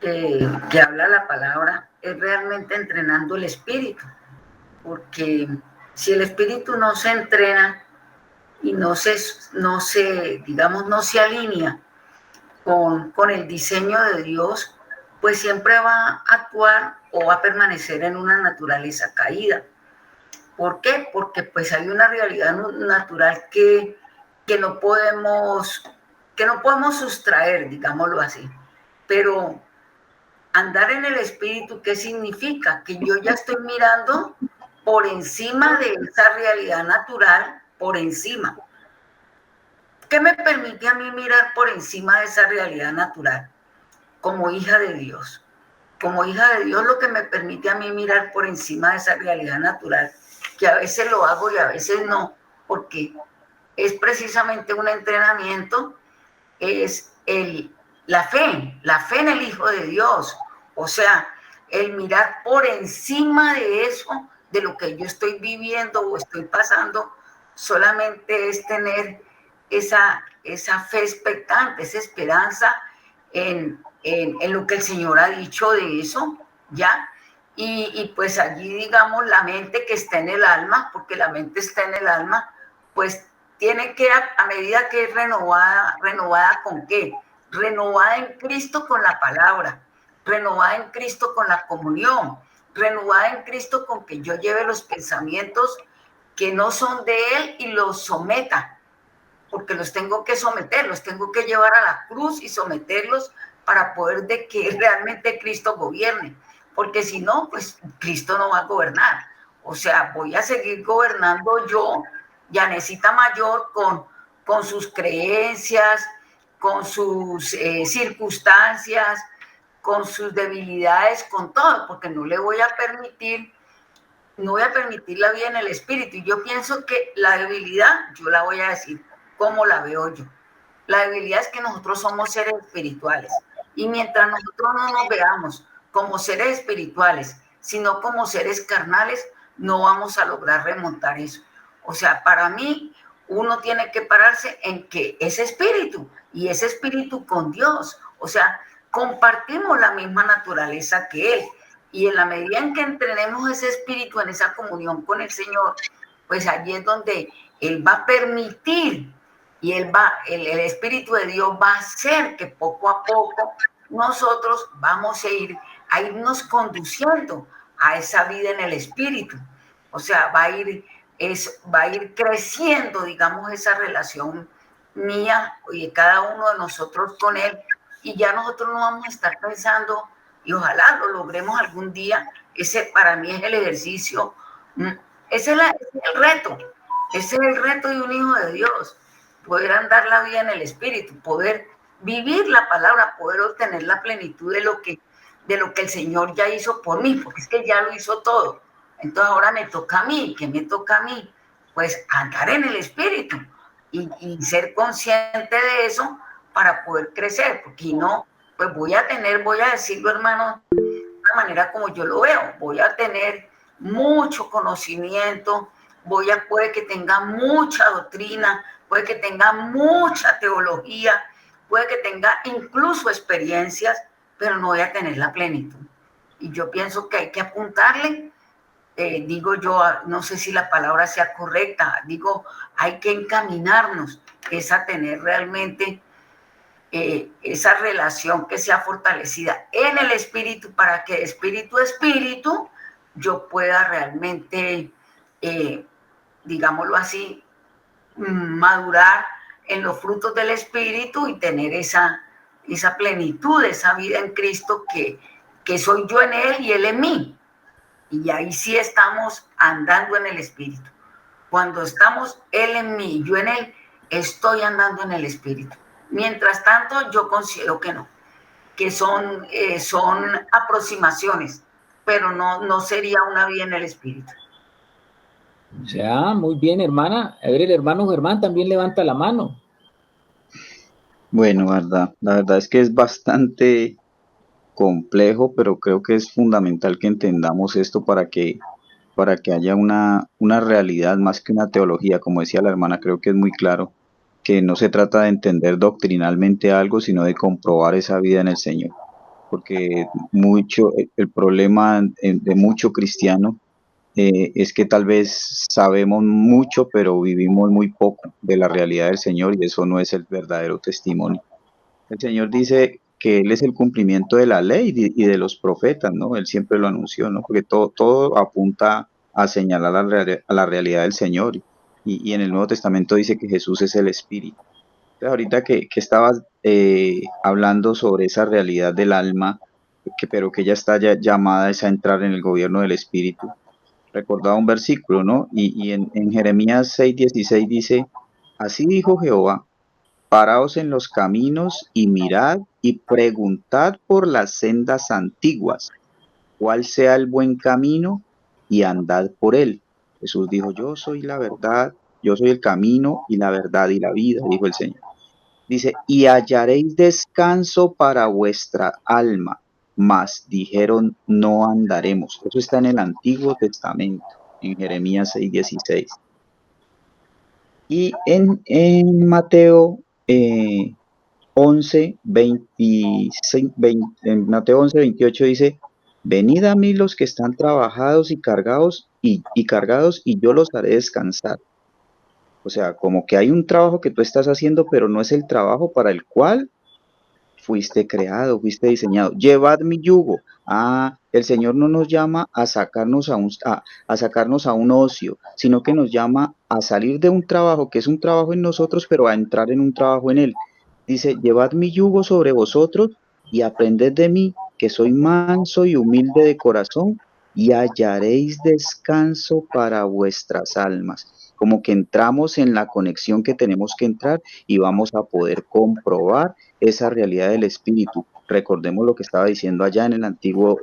que habla la palabra es realmente entrenando el espíritu, porque si el espíritu no se entrena y no se alinea con el diseño de Dios, pues siempre va a actuar o va a permanecer en una naturaleza caída. ¿Por qué? Porque pues hay una realidad natural que no podemos sustraer, digámoslo así. Pero andar en el espíritu, ¿qué significa? Que yo ya estoy mirando por encima de esa realidad natural, por encima. ¿Qué me permite a mí mirar por encima de esa realidad natural? Como hija de Dios. Como hija de Dios, lo que me permite a mí mirar por encima de esa realidad natural, que a veces lo hago y a veces no, porque es precisamente un entrenamiento, es la fe en el Hijo de Dios. O sea, el mirar por encima de eso, de lo que yo estoy viviendo o estoy pasando, solamente es tener esa fe expectante, esa esperanza en lo que el Señor ha dicho de eso, ¿ya? Y pues allí, digamos, la mente que está en el alma, porque la mente está en el alma, pues tiene que, a medida que es renovada ¿con qué? Renovada en Cristo con la palabra, renovada en Cristo con la comunión, renovada en Cristo con que yo lleve los pensamientos que no son de Él y los someta, porque los tengo que someter, los tengo que llevar a la cruz y someterlos para poder de que realmente Cristo gobierne, porque si no, pues Cristo no va a gobernar. O sea, voy a seguir gobernando yo, Yanecita Mayor, con sus creencias, con sus circunstancias, con sus debilidades, con todo, porque no voy a permitir la vida en el espíritu. Y yo pienso que la debilidad, yo la voy a decir como la veo yo. La debilidad es que nosotros somos seres espirituales. Y mientras nosotros no nos veamos como seres espirituales, sino como seres carnales, no vamos a lograr remontar eso. O sea, para mí, uno tiene que pararse en que es espíritu, y ese espíritu con Dios. O sea, compartimos la misma naturaleza que Él. Y en la medida en que entrenemos ese espíritu en esa comunión con el Señor, pues allí es donde Él va a permitir y el Espíritu de Dios va a hacer que poco a poco nosotros vamos a irnos conduciendo a esa vida en el Espíritu. O sea, va a ir creciendo, digamos, esa relación mía y de cada uno de nosotros con Él. Y ya nosotros no vamos a estar pensando, y ojalá lo logremos algún día. Ese para mí es el ejercicio, ese es el reto, ese es el reto de un hijo de Dios, poder andar la vida en el espíritu, poder vivir la palabra, poder obtener la plenitud de lo que el Señor ya hizo por mí, porque es que ya lo hizo todo. Entonces ahora me toca a mí. ¿Qué me toca a mí? Pues andar en el espíritu y ser consciente de eso para poder crecer, porque no, pues voy a decirlo, hermano, de una manera como yo lo veo, voy a tener mucho conocimiento, puede que tenga mucha doctrina, puede que tenga mucha teología, puede que tenga incluso experiencias, pero no voy a tener la plenitud. Y yo pienso que hay que apuntarle, digo yo, no sé si la palabra sea correcta, digo, hay que encaminarnos, es a tener realmente esa relación que sea fortalecida en el espíritu, para que de espíritu a espíritu yo pueda realmente, digámoslo así, madurar en los frutos del espíritu y tener esa plenitud, esa vida en Cristo que soy yo en Él y Él en mí. Y ahí sí estamos andando en el espíritu. Cuando estamos Él en mí y yo en Él, estoy andando en el espíritu. Mientras tanto, yo considero que no, que son aproximaciones, pero no sería una vida en el espíritu. O sea, muy bien, hermana. A ver, el hermano Germán también levanta la mano. Bueno, la verdad es que es bastante complejo, pero creo que es fundamental que entendamos esto para que haya una realidad más que una teología. Como decía la hermana, creo que es muy claro que no se trata de entender doctrinalmente algo, sino de comprobar esa vida en el Señor. Porque el problema de mucho cristiano es que tal vez sabemos mucho, pero vivimos muy poco de la realidad del Señor, y eso no es el verdadero testimonio. El Señor dice que Él es el cumplimiento de la ley y de los profetas, ¿no? Él siempre lo anunció, ¿no? Porque todo apunta a señalar a la realidad del Señor. Y en el Nuevo Testamento dice que Jesús es el Espíritu. Entonces, ahorita que estabas hablando sobre esa realidad del alma, pero que ya está llamada es a entrar en el gobierno del Espíritu, recordaba un versículo, ¿no? Y en Jeremías 6:16 dice, así dijo Jehová, paraos en los caminos y mirad y preguntad por las sendas antiguas, cuál sea el buen camino y andad por él. Jesús dijo, yo soy la verdad, yo soy el camino y la verdad y la vida, dijo el Señor. Dice, y hallaréis descanso para vuestra alma, mas dijeron, no andaremos. Eso está en el Antiguo Testamento, en Jeremías 6:16. Y en Mateo 11:28 dice, venid a mí los que están trabajados y cargados, y yo los haré descansar. O sea, como que hay un trabajo que tú estás haciendo, pero no es el trabajo para el cual fuiste creado, fuiste diseñado. Llevad mi yugo. Ah, el Señor no nos llama a sacarnos a sacarnos a un ocio, sino que nos llama a salir de un trabajo que es un trabajo en nosotros, pero a entrar en un trabajo en Él. Dice, llevad mi yugo sobre vosotros y aprended de mí, que soy manso y humilde de corazón, y hallaréis descanso para vuestras almas. Como que entramos en la conexión que tenemos que entrar y vamos a poder comprobar esa realidad del Espíritu. Recordemos lo que estaba diciendo allá en el antiguo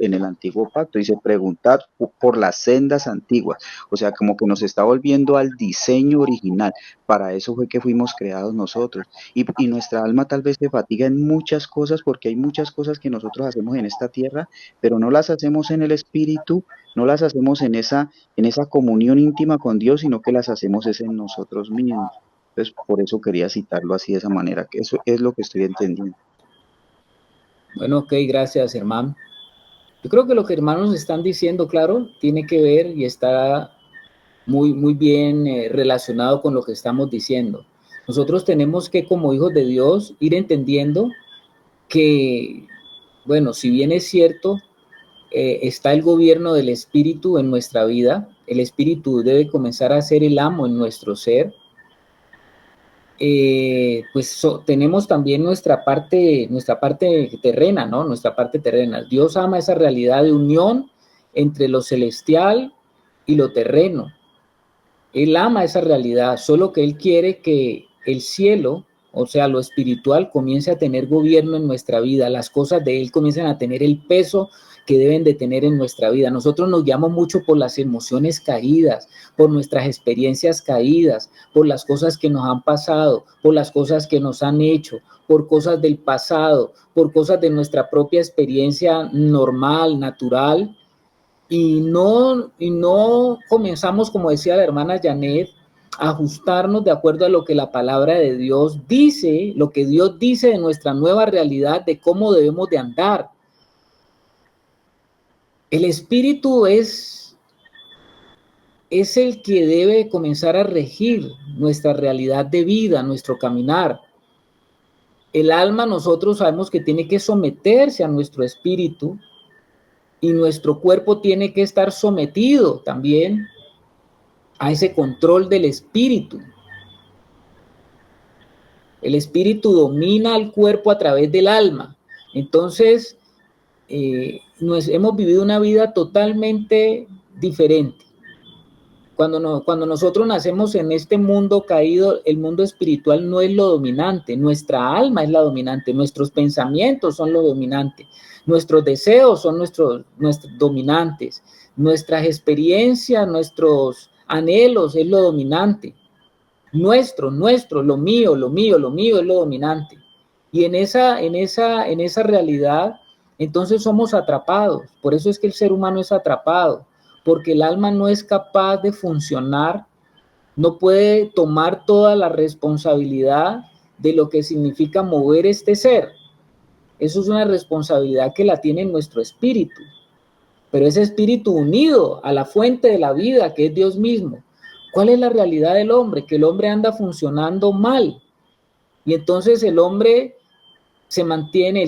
pacto. Dice, preguntad por las sendas antiguas. O sea, como que nos está volviendo al diseño original. Para eso fue que fuimos creados nosotros. Y nuestra alma tal vez se fatiga en muchas cosas porque hay muchas cosas que nosotros hacemos en esta tierra, pero no las hacemos en el Espíritu, no las hacemos en esa comunión íntima con Dios, sino que las hacemos es en nosotros mismos. Entonces, por eso quería citarlo así de esa manera, que eso es lo que estoy entendiendo. Bueno, ok, gracias, hermano. Yo creo que lo que hermanos están diciendo, claro, tiene que ver y está muy bien relacionado con lo que estamos diciendo. Nosotros tenemos que, como hijos de Dios, ir entendiendo que, bueno, si bien es cierto, está el gobierno del Espíritu en nuestra vida, el Espíritu debe comenzar a ser el amo en nuestro ser. Pues tenemos también nuestra parte terrena, ¿no? Nuestra parte terrena. Dios ama esa realidad de unión entre lo celestial y lo terreno. Él ama esa realidad, solo que Él quiere que el cielo, o sea, lo espiritual, comience a tener gobierno en nuestra vida. Las cosas de Él comiencen a tener el peso que deben de tener en nuestra vida. Nosotros nos guiamos mucho por las emociones caídas, por nuestras experiencias caídas, por las cosas que nos han pasado, por las cosas que nos han hecho, por cosas del pasado, por cosas de nuestra propia experiencia normal, natural. Y no comenzamos, como decía la hermana Janet, a ajustarnos de acuerdo a lo que la palabra de Dios dice, lo que Dios dice de nuestra nueva realidad, de cómo debemos de andar. El Espíritu es el que debe comenzar a regir nuestra realidad de vida, nuestro caminar. El alma, nosotros sabemos que tiene que someterse a nuestro espíritu, y nuestro cuerpo tiene que estar sometido también a ese control del espíritu. El espíritu domina al cuerpo a través del alma. Entonces, hemos vivido una vida totalmente diferente. Cuando nosotros nacemos en este mundo caído, el mundo espiritual no es lo dominante, nuestra alma es la dominante, nuestros pensamientos son lo dominante, nuestros deseos son nuestros dominantes, nuestras experiencias, nuestros anhelos es lo dominante, nuestro, lo mío es lo dominante. Y en esa realidad, entonces somos atrapados. Por eso es que el ser humano es atrapado, porque el alma no es capaz de funcionar, no puede tomar toda la responsabilidad de lo que significa mover este ser. Eso es una responsabilidad que la tiene nuestro espíritu, pero ese espíritu unido a la fuente de la vida, que es Dios mismo. ¿Cuál es la realidad del hombre? Que el hombre anda funcionando mal, y entonces el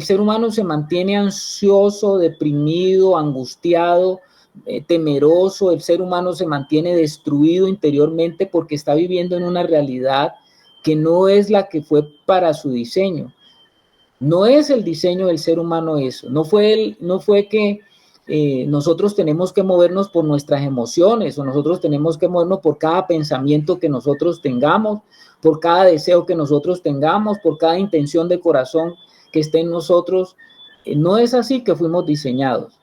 ser humano se mantiene ansioso, deprimido, angustiado, temeroso, el ser humano se mantiene destruido interiormente porque está viviendo en una realidad que no es la que fue para su diseño. No es el diseño del ser humano eso, no fue que nosotros tenemos que movernos por nuestras emociones o nosotros tenemos que movernos por cada pensamiento que nosotros tengamos, por cada deseo que nosotros tengamos, por cada intención de corazón que esté en nosotros. No es así que fuimos diseñados.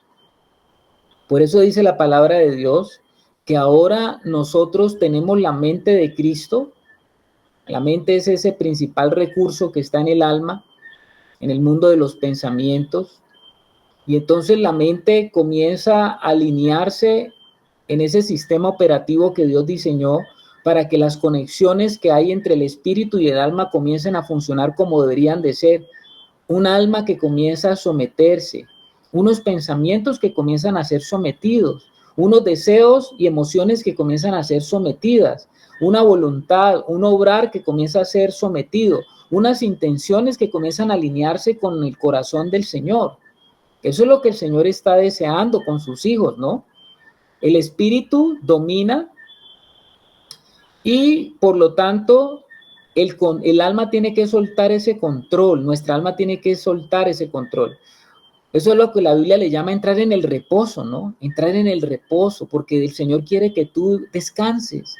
Por eso dice la palabra de Dios que ahora nosotros tenemos la mente de Cristo. La mente es ese principal recurso que está en el alma, en el mundo de los pensamientos, y entonces la mente comienza a alinearse en ese sistema operativo que Dios diseñó para que las conexiones que hay entre el espíritu y el alma comiencen a funcionar como deberían de ser. Un alma que comienza a someterse, unos pensamientos que comienzan a ser sometidos, unos deseos y emociones que comienzan a ser sometidas, una voluntad, un obrar que comienza a ser sometido, unas intenciones que comienzan a alinearse con el corazón del Señor. Eso es lo que el Señor está deseando con sus hijos, ¿no? El espíritu domina y por lo tanto el alma tiene que soltar ese control, nuestra alma tiene que soltar ese control. Eso es lo que la Biblia le llama entrar en el reposo, ¿no? Entrar en el reposo, porque el Señor quiere que tú descanses,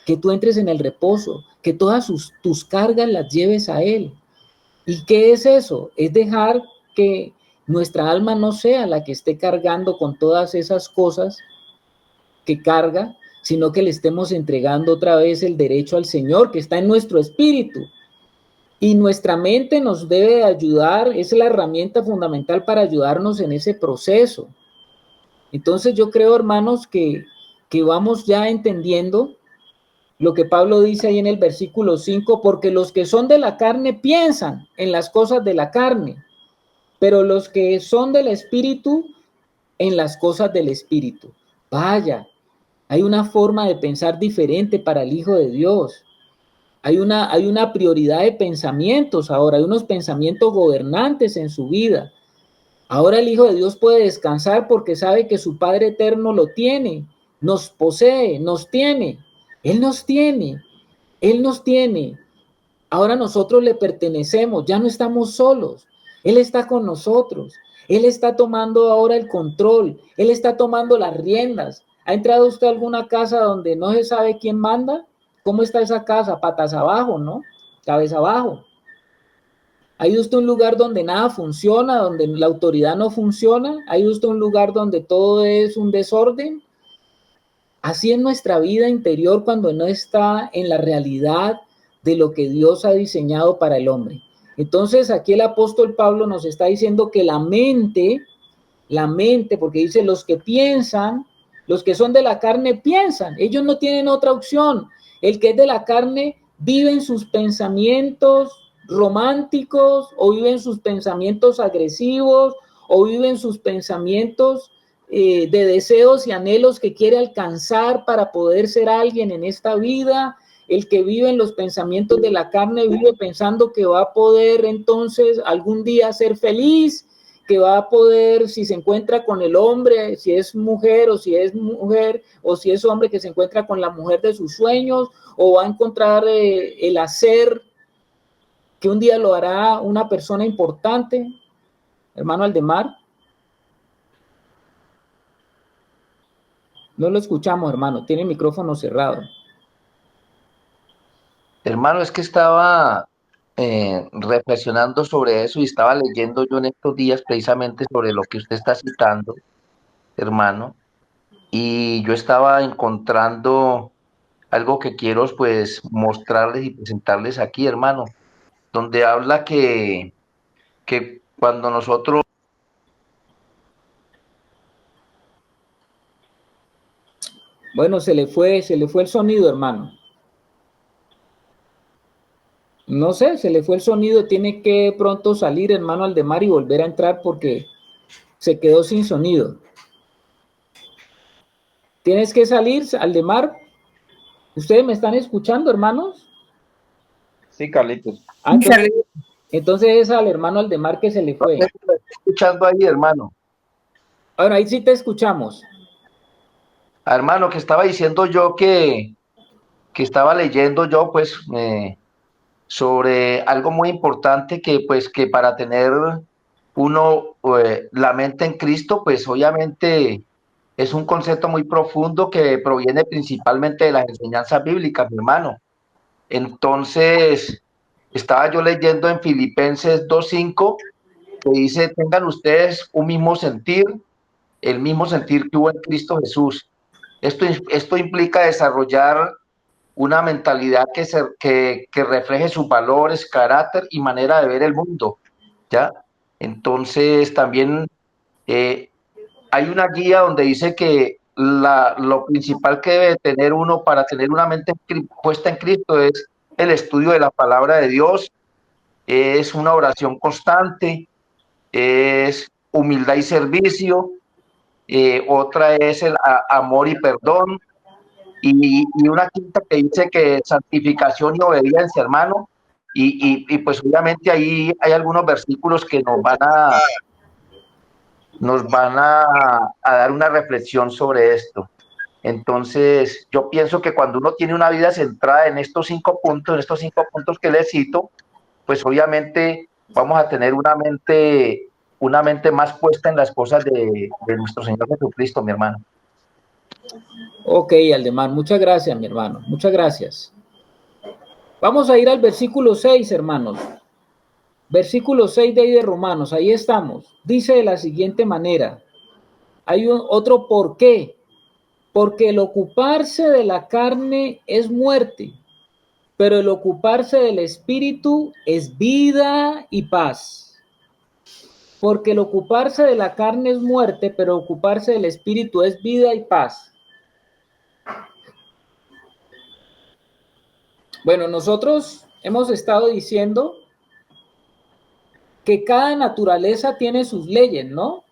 que tú entres en el reposo, que todas tus cargas las lleves a Él. ¿Y qué es eso? Es dejar que nuestra alma no sea la que esté cargando con todas esas cosas que carga, sino que le estemos entregando otra vez el derecho al Señor que está en nuestro espíritu. Y nuestra mente nos debe ayudar, es la herramienta fundamental para ayudarnos en ese proceso. Entonces yo creo, hermanos, que vamos ya entendiendo lo que Pablo dice ahí en el versículo 5, porque los que son de la carne piensan en las cosas de la carne, pero los que son del espíritu en las cosas del espíritu. Vaya, hay una forma de pensar diferente para el Hijo de Dios. Hay una prioridad de pensamientos ahora, hay unos pensamientos gobernantes en su vida. Ahora el Hijo de Dios puede descansar porque sabe que su Padre eterno lo tiene, nos posee, nos tiene. Él nos tiene, Él nos tiene. Ahora nosotros le pertenecemos, ya no estamos solos. Él está con nosotros. Él está tomando ahora el control. Él está tomando las riendas. ¿Ha entrado usted a alguna casa donde no se sabe quién manda? ¿Cómo está esa casa? Patas abajo, ¿no? Cabeza abajo. ¿Ha ido usted a un lugar donde nada funciona, donde la autoridad no funciona? ¿Ha ido usted a un lugar donde todo es un desorden? Así es nuestra vida interior cuando no está en la realidad de lo que Dios ha diseñado para el hombre. Entonces aquí el apóstol Pablo nos está diciendo que la mente, porque dice los que piensan, los que son de la carne piensan, ellos no tienen otra opción. El que es de la carne vive en sus pensamientos románticos o vive en sus pensamientos agresivos o vive en sus pensamientos de deseos y anhelos que quiere alcanzar para poder ser alguien en esta vida. El que vive en los pensamientos de la carne vive pensando que va a poder entonces algún día ser feliz, que va a poder, si se encuentra con el hombre, si es mujer o si es mujer, o si es hombre que se encuentra con la mujer de sus sueños, o va a encontrar el hacer que un día lo hará una persona importante. Hermano Aldemar. No lo escuchamos, hermano. Tiene el micrófono cerrado. Hermano, es que estaba reflexionando sobre eso y estaba leyendo yo en estos días precisamente sobre lo que usted está citando, hermano, y yo estaba encontrando algo que quiero pues mostrarles y presentarles aquí, hermano, donde habla que cuando nosotros... Bueno, se le fue el sonido, hermano. No sé, se le fue el sonido, tiene que pronto salir, hermano Aldemar, y volver a entrar porque se quedó sin sonido. Tienes que salir, Aldemar. ¿Ustedes me están escuchando, hermanos? Sí, Carlitos. Entonces es al hermano Aldemar que se le fue. Escuchando ahí, hermano. Ahora, ahí sí te escuchamos. Hermano, que estaba diciendo yo que estaba leyendo yo, pues, sobre algo muy importante que, pues, que para tener uno la mente en Cristo, pues, obviamente es un concepto muy profundo que proviene principalmente de las enseñanzas bíblicas, mi hermano. Entonces, estaba yo leyendo en Filipenses 2:5, que dice, tengan ustedes un mismo sentir, el mismo sentir que hubo en Cristo Jesús. Esto implica desarrollar una mentalidad que refleje sus valores, carácter y manera de ver el mundo, ¿ya? Entonces, también hay una guía donde dice que lo principal que debe tener uno para tener una mente puesta en Cristo es el estudio de la palabra de Dios, es una oración constante, es humildad y servicio, otra es el amor y perdón, y una quinta que dice que santificación y obediencia, hermano, y pues obviamente ahí hay algunos versículos que nos van a dar una reflexión sobre esto. Entonces, yo pienso que cuando uno tiene una vida centrada en estos 5 puntos que le cito, pues obviamente vamos a tener una mente más puesta en las cosas de nuestro Señor Jesucristo, mi hermano. Ok, Aldemar, muchas gracias, mi hermano. Muchas gracias. Vamos a ir al versículo 6, hermanos. Versículo 6 de ahí de Romanos, ahí estamos. Dice de la siguiente manera. Hay otro por qué. Porque el ocuparse de la carne es muerte, pero el ocuparse del espíritu es vida y paz. Porque el ocuparse de la carne es muerte, pero ocuparse del espíritu es vida y paz. Bueno, nosotros hemos estado diciendo que cada naturaleza tiene sus leyes, ¿no?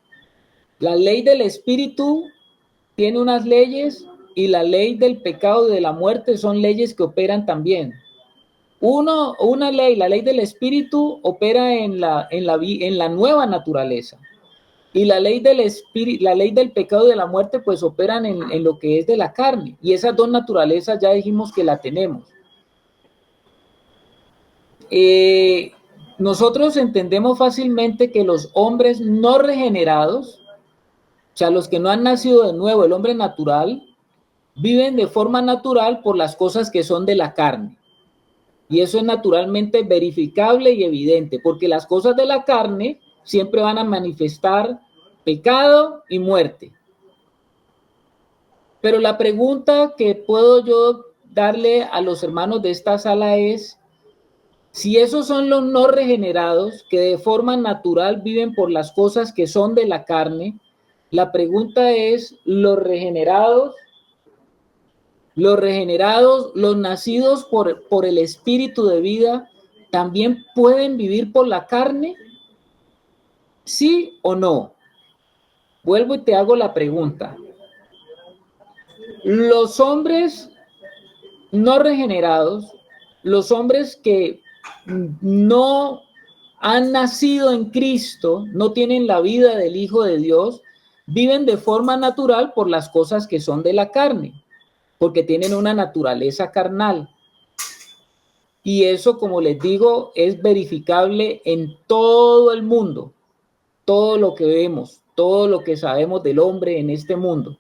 La ley del espíritu tiene unas leyes y la ley del pecado y de la muerte son leyes que operan también. Una ley, la ley del espíritu, opera en la nueva naturaleza. Y la ley del espíritu, la ley del pecado y de la muerte, pues operan en lo que es de la carne. Y esas dos naturalezas ya dijimos que la tenemos. Nosotros entendemos fácilmente que los hombres no regenerados, o sea, los que no han nacido de nuevo, el hombre natural, viven de forma natural por las cosas que son de la carne. Y eso es naturalmente verificable y evidente, porque las cosas de la carne siempre van a manifestar pecado y muerte. Pero la pregunta que puedo yo darle a los hermanos de esta sala es, si esos son los no regenerados que de forma natural viven por las cosas que son de la carne, la pregunta es, los regenerados, los nacidos por el espíritu de vida, ¿también pueden vivir por la carne? ¿Sí o no? Vuelvo y te hago la pregunta. Los hombres no regenerados, los hombres que no han nacido en Cristo, no tienen la vida del Hijo de Dios, viven de forma natural por las cosas que son de la carne, porque tienen una naturaleza carnal. Y eso, como les digo, es verificable en todo el mundo, todo lo que vemos, todo lo que sabemos del hombre en este mundo.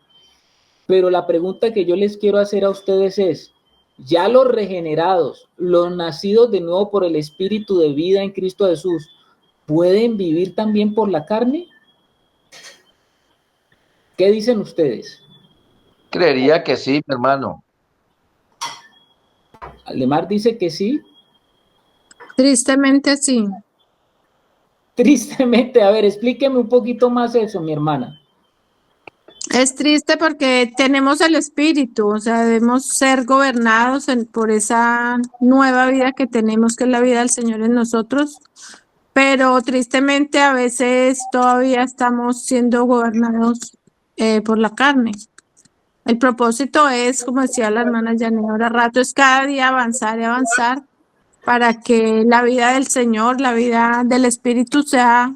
Pero la pregunta que yo les quiero hacer a ustedes es, ¿ya los regenerados, los nacidos de nuevo por el Espíritu de vida en Cristo Jesús, pueden vivir también por la carne? ¿Qué dicen ustedes? Creería que sí, mi hermano. Aldemar dice que sí. Tristemente sí. Tristemente, a ver, explíqueme un poquito más eso, mi hermana. Es triste porque tenemos el espíritu, o sea, debemos ser gobernados por esa nueva vida que tenemos, que es la vida del Señor en nosotros, pero tristemente a veces todavía estamos siendo gobernados por la carne. El propósito es, como decía la hermana Yanina ahora rato, es cada día avanzar y avanzar para que la vida del Señor, la vida del Espíritu sea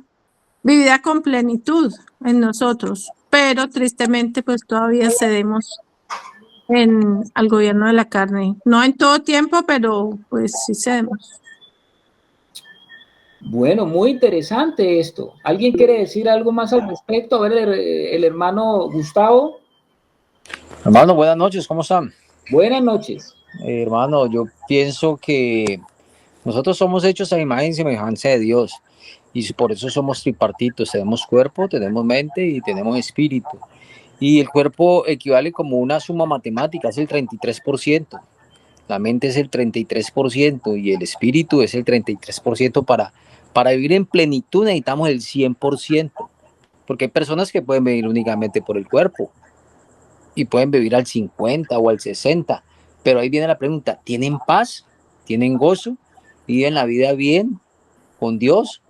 vivida con plenitud en nosotros, pero tristemente pues todavía cedemos al gobierno de la carne. No en todo tiempo, pero pues sí cedemos. Bueno, muy interesante esto. ¿Alguien quiere decir algo más al respecto? A ver, el hermano Gustavo. Hermano, buenas noches, ¿cómo están? Buenas noches. Hermano, yo pienso que nosotros somos hechos a imagen y semejanza de Dios y por eso somos tripartitos, tenemos cuerpo, tenemos mente y tenemos espíritu. Y el cuerpo equivale como una suma matemática, es el 33%, la mente es el 33% y el espíritu es el 33%. Para vivir en plenitud necesitamos el 100%, porque hay personas que pueden vivir únicamente por el cuerpo y pueden vivir al 50 o al 60, pero ahí viene la pregunta, ¿tienen paz? ¿Tienen gozo? ¿Viven la vida bien con Dios?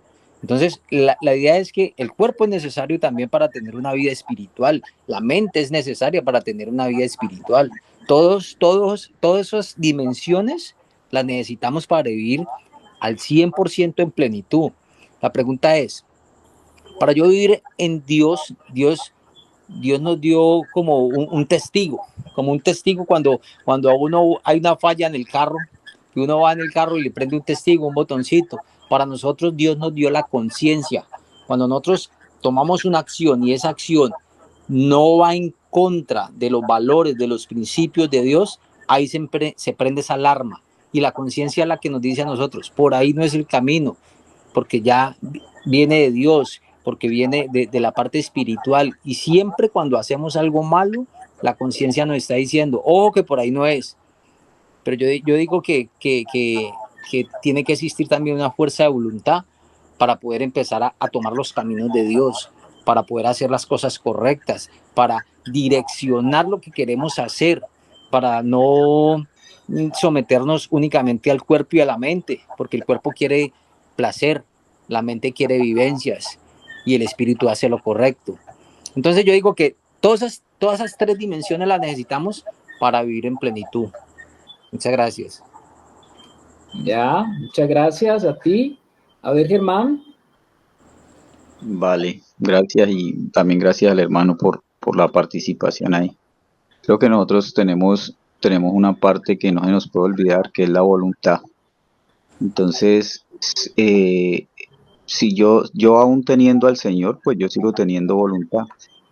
Entonces, la idea es que el cuerpo es necesario también para tener una vida espiritual, la mente es necesaria para tener una vida espiritual. Todas esas dimensiones las necesitamos para vivir al 100% en plenitud. La pregunta es, para yo vivir en Dios nos dio como un testigo, cuando a uno hay una falla en el carro, y uno va en el carro y le prende un testigo, un botoncito. Para nosotros Dios nos dio la conciencia. Cuando nosotros tomamos una acción y esa acción no va en contra de los valores, de los principios de Dios, ahí se prende esa alarma. Y la conciencia es la que nos dice a nosotros, por ahí no es el camino, porque ya viene de Dios, porque viene de la parte espiritual. Y siempre cuando hacemos algo malo, la conciencia nos está diciendo, oh, que por ahí no es. Pero yo digo que tiene que existir también una fuerza de voluntad para poder empezar a tomar los caminos de Dios, para poder hacer las cosas correctas, para direccionar lo que queremos hacer, para no someternos únicamente al cuerpo y a la mente, porque el cuerpo quiere placer, la mente quiere vivencias y el espíritu hace lo correcto. Entonces yo digo que todas esas tres dimensiones las necesitamos para vivir en plenitud. Muchas gracias. Ya, muchas gracias a ti. A ver, Germán. Vale, gracias y también gracias al hermano por la participación ahí. Creo que nosotros tenemos una parte que no se nos puede olvidar, que es la voluntad. Entonces, si yo aún teniendo al Señor, pues yo sigo teniendo voluntad.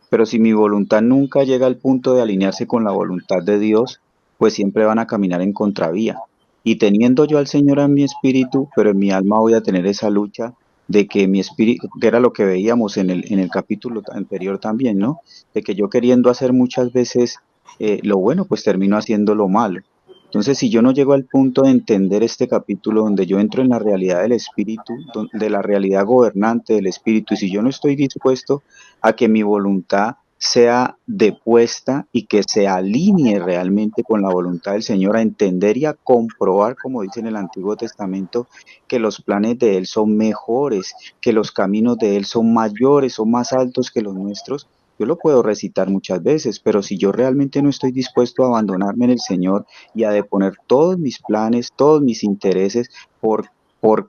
Pero si mi voluntad nunca llega al punto de alinearse con la voluntad de Dios, pues siempre van a caminar en contravía. Y teniendo yo al Señor en mi espíritu, pero en mi alma voy a tener esa lucha de que mi espíritu, que era lo que veíamos en el capítulo anterior también, ¿no? De que yo queriendo hacer muchas veces lo bueno, pues termino haciendo lo malo. Entonces, si yo no llego al punto de entender este capítulo donde yo entro en la realidad del espíritu, de la realidad gobernante del espíritu, y si yo no estoy dispuesto a que mi voluntad sea depuesta y que se alinee realmente con la voluntad del Señor, a entender y a comprobar, como dice en el Antiguo Testamento, que los planes de Él son mejores, que los caminos de Él son mayores, son más altos que los nuestros. Yo lo puedo recitar muchas veces, pero si yo realmente no estoy dispuesto a abandonarme en el Señor y a deponer todos mis planes, todos mis intereses por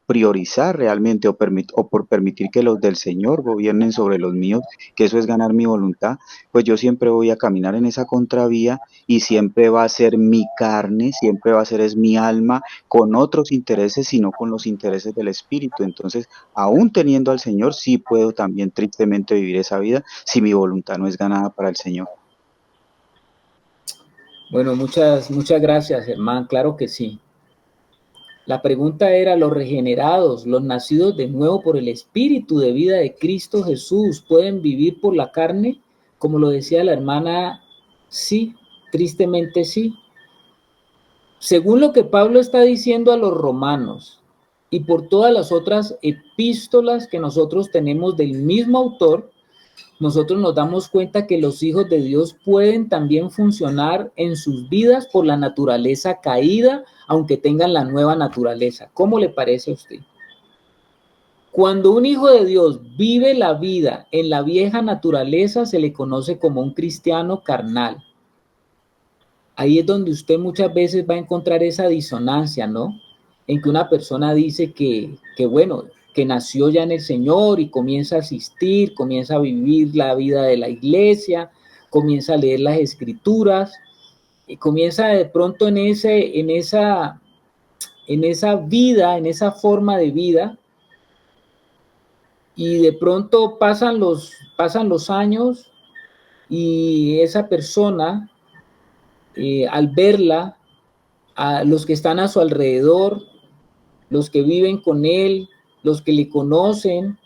priorizar realmente o por permitir que los del Señor gobiernen sobre los míos, que eso es ganar mi voluntad, pues yo siempre voy a caminar en esa contravía y siempre va a ser mi carne, siempre va a ser es mi alma con otros intereses, sino con los intereses del Espíritu. Entonces, aún teniendo al Señor, sí puedo también tristemente vivir esa vida si mi voluntad no es ganada para el Señor. Bueno, muchas gracias, Germán. Claro que sí. La pregunta era, ¿los regenerados, los nacidos de nuevo por el Espíritu de vida de Cristo Jesús, pueden vivir por la carne? Como lo decía la hermana, sí, tristemente sí. Según lo que Pablo está diciendo a los romanos y por todas las otras epístolas que nosotros tenemos del mismo autor, nosotros nos damos cuenta que los hijos de Dios pueden también funcionar en sus vidas por la naturaleza caída, aunque tengan la nueva naturaleza. ¿Cómo le parece a usted? Cuando un hijo de Dios vive la vida en la vieja naturaleza, se le conoce como un cristiano carnal. Ahí es donde usted muchas veces va a encontrar esa disonancia, ¿no? En que una persona dice que bueno, que nació ya en el Señor y comienza a asistir, comienza a vivir la vida de la iglesia, comienza a leer las escrituras, comienza de pronto en esa vida, en esa forma de vida, y de pronto pasan los años y esa persona, al verla, a los que están a su alrededor, los que viven con él, los que le conocen,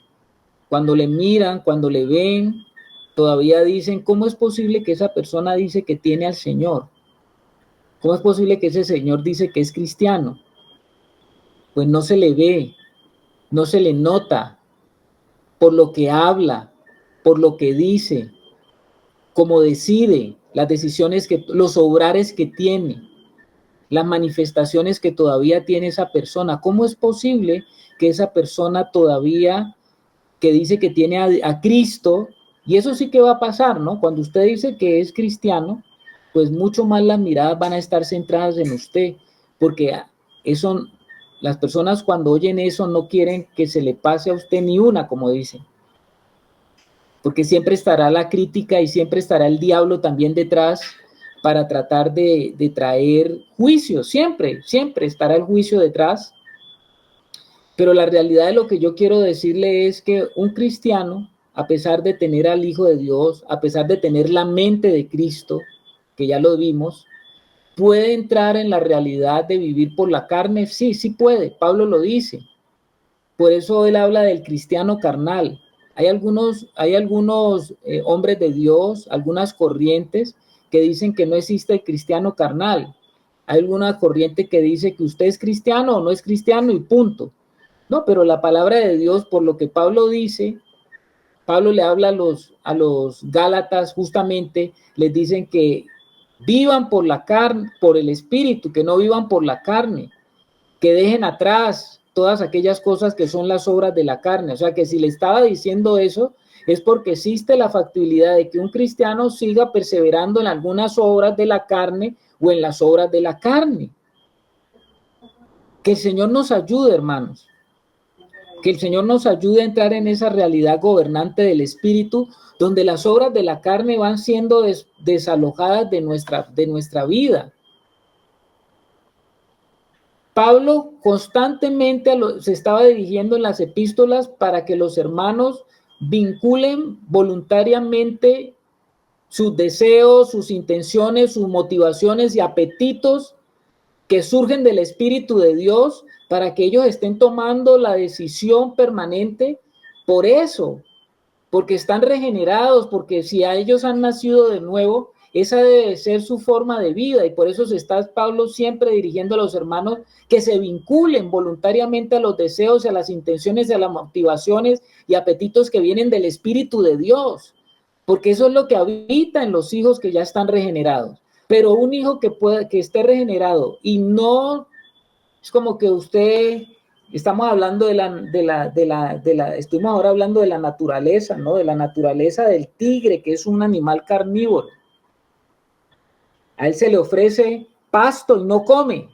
cuando le miran, cuando le ven, todavía dicen, ¿cómo es posible que esa persona dice que tiene al Señor? ¿Cómo es posible que ese señor dice que es cristiano? Pues no se le ve, no se le nota por lo que habla, por lo que dice, cómo decide, las decisiones los obrares que tiene, las manifestaciones que todavía tiene esa persona. ¿Cómo es posible que esa persona todavía, que dice que tiene a Cristo, y eso sí que va a pasar, ¿no? Cuando usted dice que es cristiano, pues mucho más las miradas van a estar centradas en usted, porque eso, las personas cuando oyen eso no quieren que se le pase a usted ni una, como dicen, porque siempre estará la crítica y siempre estará el diablo también detrás para tratar de traer juicio, siempre estará el juicio detrás. Pero la realidad de lo que yo quiero decirle es que un cristiano, a pesar de tener al Hijo de Dios, a pesar de tener la mente de Cristo, que ya lo vimos, ¿puede entrar en la realidad de vivir por la carne? Sí, sí puede. Pablo lo dice. Por eso él habla del cristiano carnal. Hay algunos hombres de Dios, algunas corrientes que dicen que no existe el cristiano carnal. Hay alguna corriente que dice que usted es cristiano o no es cristiano y punto. No, pero la palabra de Dios, por lo que Pablo dice, Pablo le habla a los Gálatas justamente, les dicen que vivan por la carne, por el espíritu, que no vivan por la carne, que dejen atrás todas aquellas cosas que son las obras de la carne. O sea que si le estaba diciendo eso, es porque existe la factibilidad de que un cristiano siga perseverando en algunas obras de la carne o en las obras de la carne. Que el Señor nos ayude, hermanos. Que el Señor nos ayude a entrar en esa realidad gobernante del Espíritu, donde las obras de la carne van siendo desalojadas de nuestra vida. Pablo constantemente se estaba dirigiendo en las epístolas para que los hermanos vinculen voluntariamente sus deseos, sus intenciones, sus motivaciones y apetitos que surgen del Espíritu de Dios, para que ellos estén tomando la decisión permanente por eso, porque están regenerados, porque si a ellos han nacido de nuevo, esa debe ser su forma de vida, y por eso se está Pablo siempre dirigiendo a los hermanos que se vinculen voluntariamente a los deseos, a las intenciones, a las motivaciones y apetitos que vienen del Espíritu de Dios, porque eso es lo que habita en los hijos que ya están regenerados. Pero un hijo que esté regenerado y no es como que usted, estamos hablando estuvimos ahora hablando de la naturaleza, ¿no? De la naturaleza del tigre, que es un animal carnívoro. A él se le ofrece pasto y no come.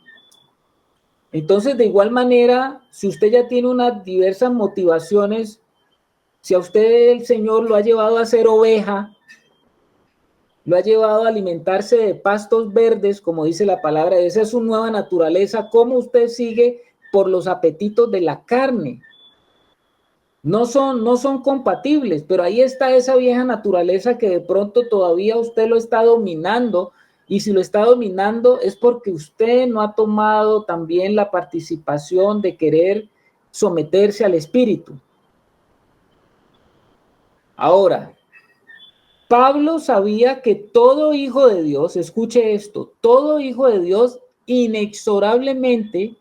Entonces, de igual manera, si usted ya tiene unas diversas motivaciones, si a usted el Señor lo ha llevado a ser oveja, lo ha llevado a alimentarse de pastos verdes, como dice la palabra, esa es su nueva naturaleza. ¿Cómo usted sigue por los apetitos de la carne? No son compatibles, pero ahí está esa vieja naturaleza que de pronto todavía usted lo está dominando, y si lo está dominando es porque usted no ha tomado también la participación de querer someterse al Espíritu. Ahora, Pablo sabía que todo hijo de Dios, escuche esto, todo hijo de Dios inexorablemente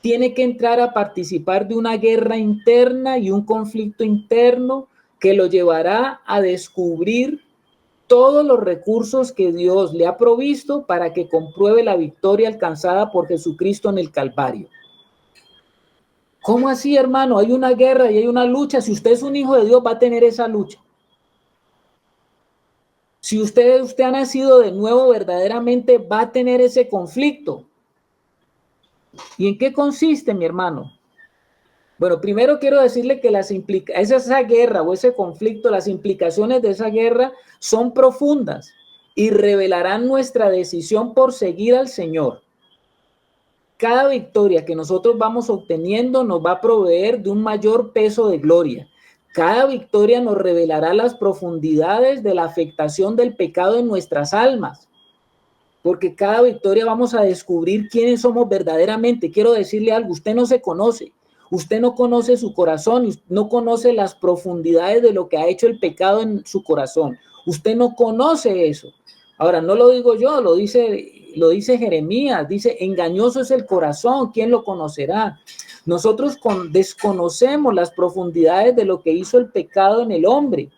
tiene que entrar a participar de una guerra interna y un conflicto interno que lo llevará a descubrir todos los recursos que Dios le ha provisto para que compruebe la victoria alcanzada por Jesucristo en el Calvario. ¿Cómo así, hermano? Hay una guerra y hay una lucha. Si usted es un hijo de Dios, va a tener esa lucha. Si usted ha nacido de nuevo, verdaderamente va a tener ese conflicto. ¿Y en qué consiste, mi hermano? Bueno, primero quiero decirle que esa guerra o ese conflicto, las implicaciones de esa guerra son profundas y revelarán nuestra decisión por seguir al Señor. Cada victoria que nosotros vamos obteniendo nos va a proveer de un mayor peso de gloria. Cada victoria nos revelará las profundidades de la afectación del pecado en nuestras almas, porque cada victoria vamos a descubrir quiénes somos verdaderamente. Quiero decirle algo, usted no se conoce, usted no conoce su corazón, no conoce las profundidades de lo que ha hecho el pecado en su corazón. Usted no conoce eso. Ahora, no lo digo yo, lo dice Jeremías, dice, engañoso es el corazón, ¿quién lo conocerá? Nosotros desconocemos las profundidades de lo que hizo el pecado en el hombre.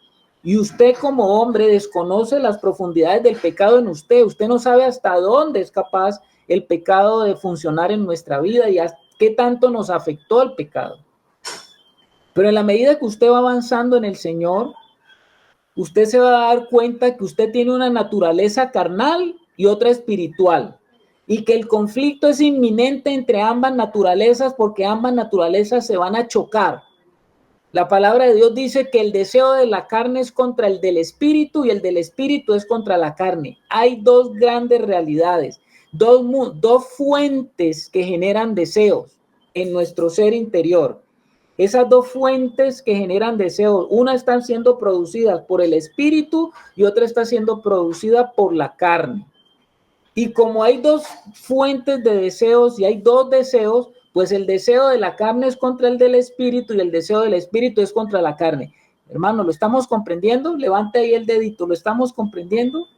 Y usted como hombre desconoce las profundidades del pecado en usted. Usted no sabe hasta dónde es capaz el pecado de funcionar en nuestra vida y qué tanto nos afectó el pecado. Pero en la medida que usted va avanzando en el Señor, usted se va a dar cuenta que usted tiene una naturaleza carnal y otra espiritual, y que el conflicto es inminente entre ambas naturalezas porque ambas naturalezas se van a chocar. La palabra de Dios dice que el deseo de la carne es contra el del espíritu y el del espíritu es contra la carne. Hay dos grandes realidades, dos fuentes que generan deseos en nuestro ser interior. Esas dos fuentes que generan deseos, una están siendo producidas por el espíritu y otra está siendo producida por la carne. Y como hay dos fuentes de deseos y hay dos deseos, pues el deseo de la carne es contra el del espíritu y el deseo del espíritu es contra la carne. Hermano, ¿lo estamos comprendiendo? Levante ahí el dedito, ¿lo estamos comprendiendo?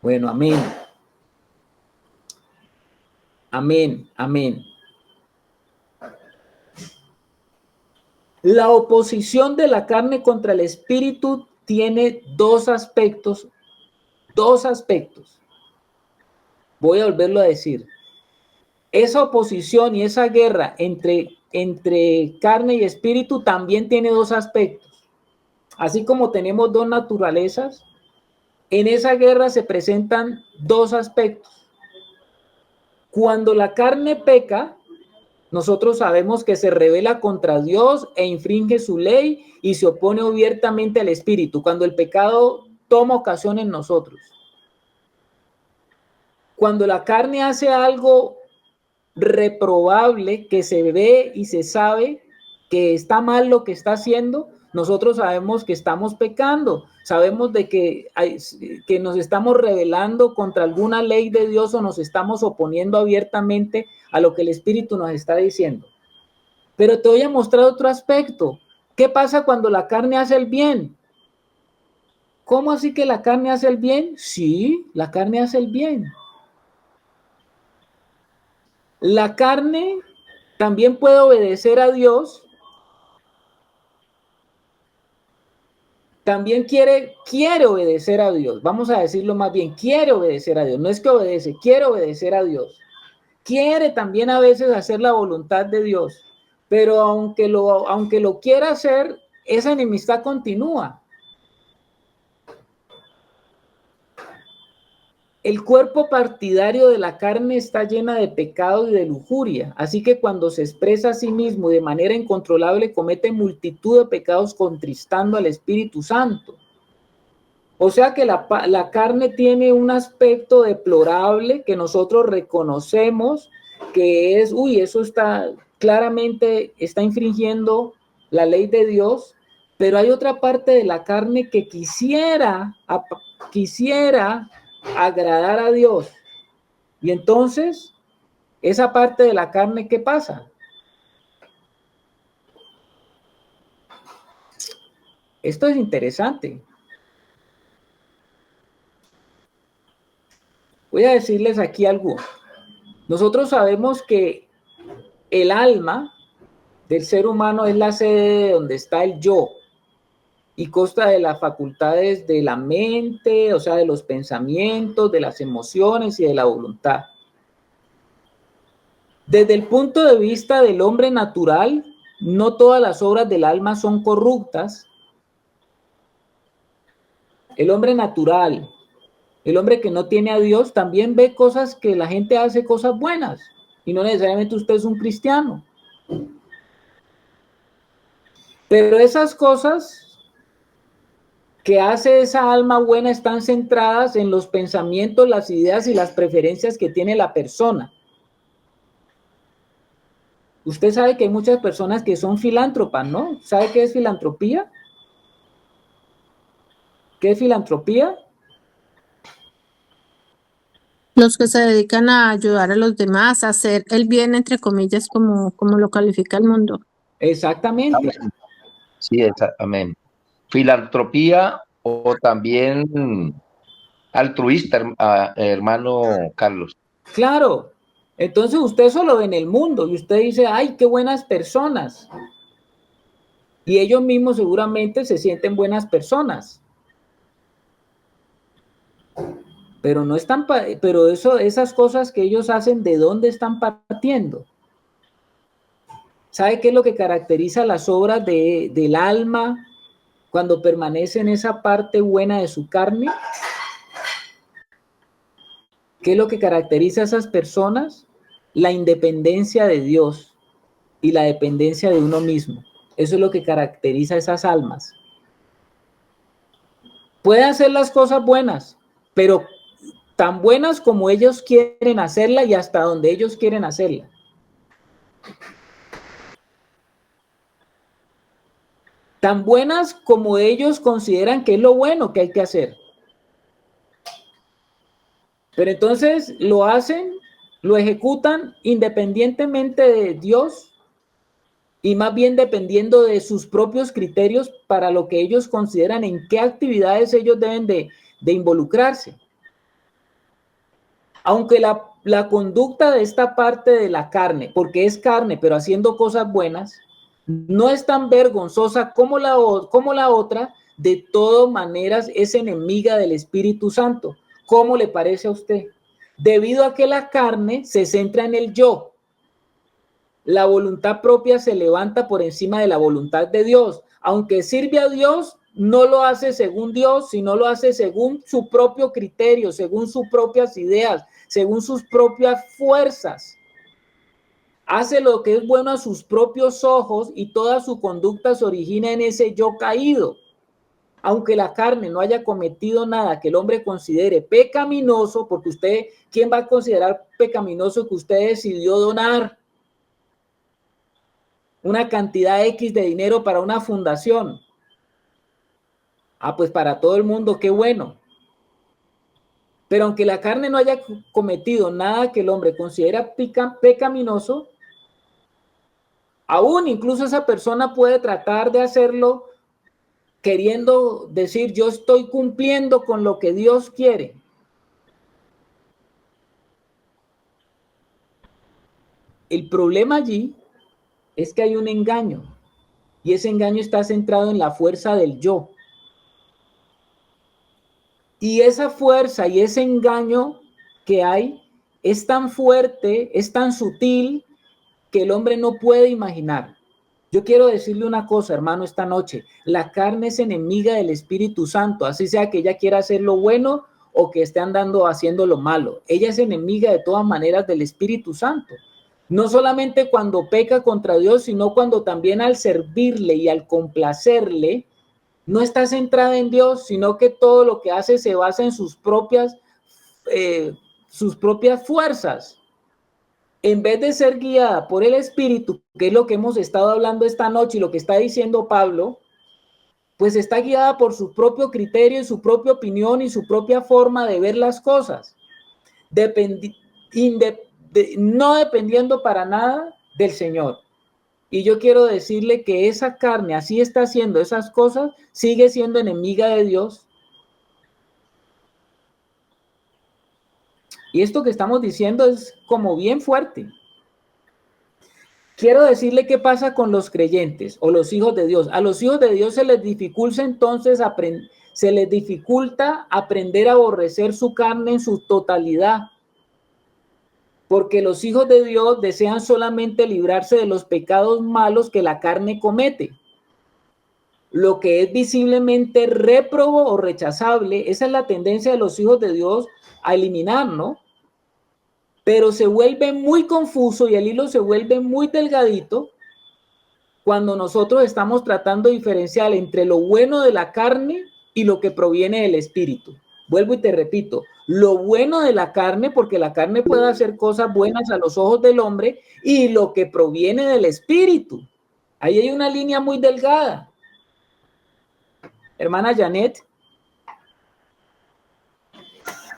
Bueno, amén. Amén, amén. La oposición de la carne contra el espíritu tiene dos aspectos. Voy a volverlo a decir. Esa oposición y esa guerra entre carne y espíritu también tiene dos aspectos. Así como tenemos dos naturalezas, en esa guerra se presentan dos aspectos. Cuando la carne peca, nosotros sabemos que se rebela contra Dios e infringe su ley y se opone abiertamente al espíritu, cuando el pecado toma ocasión en nosotros. Cuando la carne hace algo reprobable, que se ve y se sabe que está mal lo que está haciendo, nosotros sabemos que estamos pecando, sabemos de que nos estamos rebelando contra alguna ley de Dios o nos estamos oponiendo abiertamente a lo que el Espíritu nos está diciendo. Pero te voy a mostrar otro aspecto. ¿Qué pasa cuando la carne hace el bien? ¿Cómo así que la carne hace el bien? Sí, la carne hace el bien. La carne también puede obedecer a Dios. También quiere obedecer a Dios. Vamos a decirlo más bien, quiere obedecer a Dios. No es que obedece, quiere obedecer a Dios. Quiere también a veces hacer la voluntad de Dios. Pero aunque lo quiera hacer, esa enemistad continúa. El cuerpo partidario de la carne está llena de pecado y de lujuria, así que cuando se expresa a sí mismo de manera incontrolable comete multitud de pecados contristando al Espíritu Santo. O sea que la carne tiene un aspecto deplorable que nosotros reconocemos que es, eso está claramente, está infringiendo la ley de Dios, pero hay otra parte de la carne que quisiera agradar a Dios. Y entonces, esa parte de la carne, ¿qué pasa? Esto es interesante. Voy a decirles aquí algo. Nosotros sabemos que el alma del ser humano es la sede de donde está el yo y consta de las facultades de la mente, o sea, de los pensamientos, de las emociones y de la voluntad. Desde el punto de vista del hombre natural, no todas las obras del alma son corruptas. El hombre natural, el hombre que no tiene a Dios, también ve cosas que la gente hace cosas buenas y no necesariamente usted es un cristiano. Pero esas cosas que hace esa alma buena están centradas en los pensamientos, las ideas y las preferencias que tiene la persona. Usted sabe que hay muchas personas que son filántropas, ¿no? ¿Sabe qué es filantropía? ¿Qué es filantropía? Los que se dedican a ayudar a los demás, a hacer el bien, entre comillas, como lo califica el mundo. Exactamente. Amén. Sí, amén. Filantropía o también altruista, hermano Carlos. Claro. Entonces usted eso lo ve en el mundo y usted dice, ay, qué buenas personas. Y ellos mismos seguramente se sienten buenas personas. Pero no están, pero esas cosas que ellos hacen, ¿de dónde están partiendo? ¿Sabe qué es lo que caracteriza las obras del alma cuando permanece en esa parte buena de su carne? ¿Qué es lo que caracteriza a esas personas? La independencia de Dios y la dependencia de uno mismo. Eso es lo que caracteriza a esas almas. Puede hacer las cosas buenas, pero tan buenas como ellos quieren hacerla y hasta donde ellos quieren hacerla. Tan buenas como ellos consideran que es lo bueno que hay que hacer. Pero entonces lo hacen, lo ejecutan independientemente de Dios y más bien dependiendo de sus propios criterios para lo que ellos consideran en qué actividades ellos deben de involucrarse. Aunque la conducta de esta parte de la carne, porque es carne, pero haciendo cosas buenas, no es tan vergonzosa como la otra, de todas maneras es enemiga del Espíritu Santo. ¿Cómo le parece a usted? Debido a que la carne se centra en el yo. La voluntad propia se levanta por encima de la voluntad de Dios. Aunque sirve a Dios, no lo hace según Dios, sino lo hace según su propio criterio, según sus propias ideas, según sus propias fuerzas. Hace lo que es bueno a sus propios ojos y toda su conducta se origina en ese yo caído. Aunque la carne no haya cometido nada que el hombre considere pecaminoso, porque usted, ¿quién va a considerar pecaminoso que usted decidió donar una cantidad X de dinero para una fundación? Ah, pues para todo el mundo, qué bueno. Pero aunque la carne no haya cometido nada que el hombre considera pecaminoso, aún incluso esa persona puede tratar de hacerlo queriendo decir, yo estoy cumpliendo con lo que Dios quiere. El problema allí es que hay un engaño y ese engaño está centrado en la fuerza del yo. Y esa fuerza y ese engaño que hay es tan fuerte, es tan sutil que el hombre no puede imaginar. Yo quiero decirle una cosa, hermano, esta noche. La carne es enemiga del Espíritu Santo, así sea que ella quiera hacer lo bueno o que esté andando haciendo lo malo. Ella es enemiga de todas maneras del Espíritu Santo. No solamente cuando peca contra Dios, sino cuando también al servirle y al complacerle, no está centrada en Dios, sino que todo lo que hace se basa en sus propias fuerzas. En vez de ser guiada por el Espíritu, que es lo que hemos estado hablando esta noche y lo que está diciendo Pablo, pues está guiada por su propio criterio y su propia opinión y su propia forma de ver las cosas, no dependiendo para nada del Señor. Y yo quiero decirle que esa carne, así está haciendo esas cosas, sigue siendo enemiga de Dios. Y esto que estamos diciendo es como bien fuerte. Quiero decirle qué pasa con los creyentes o los hijos de Dios. A los hijos de Dios se les dificulta entonces aprender a aborrecer su carne en su totalidad. Porque los hijos de Dios desean solamente librarse de los pecados malos que la carne comete. Lo que es visiblemente réprobo o rechazable, esa es la tendencia de los hijos de Dios a eliminar, ¿no? Pero se vuelve muy confuso y el hilo se vuelve muy delgadito cuando nosotros estamos tratando de diferenciar entre lo bueno de la carne y lo que proviene del Espíritu. Vuelvo y te repito, lo bueno de la carne, porque la carne puede hacer cosas buenas a los ojos del hombre, y lo que proviene del Espíritu. Ahí hay una línea muy delgada. Hermana Janet.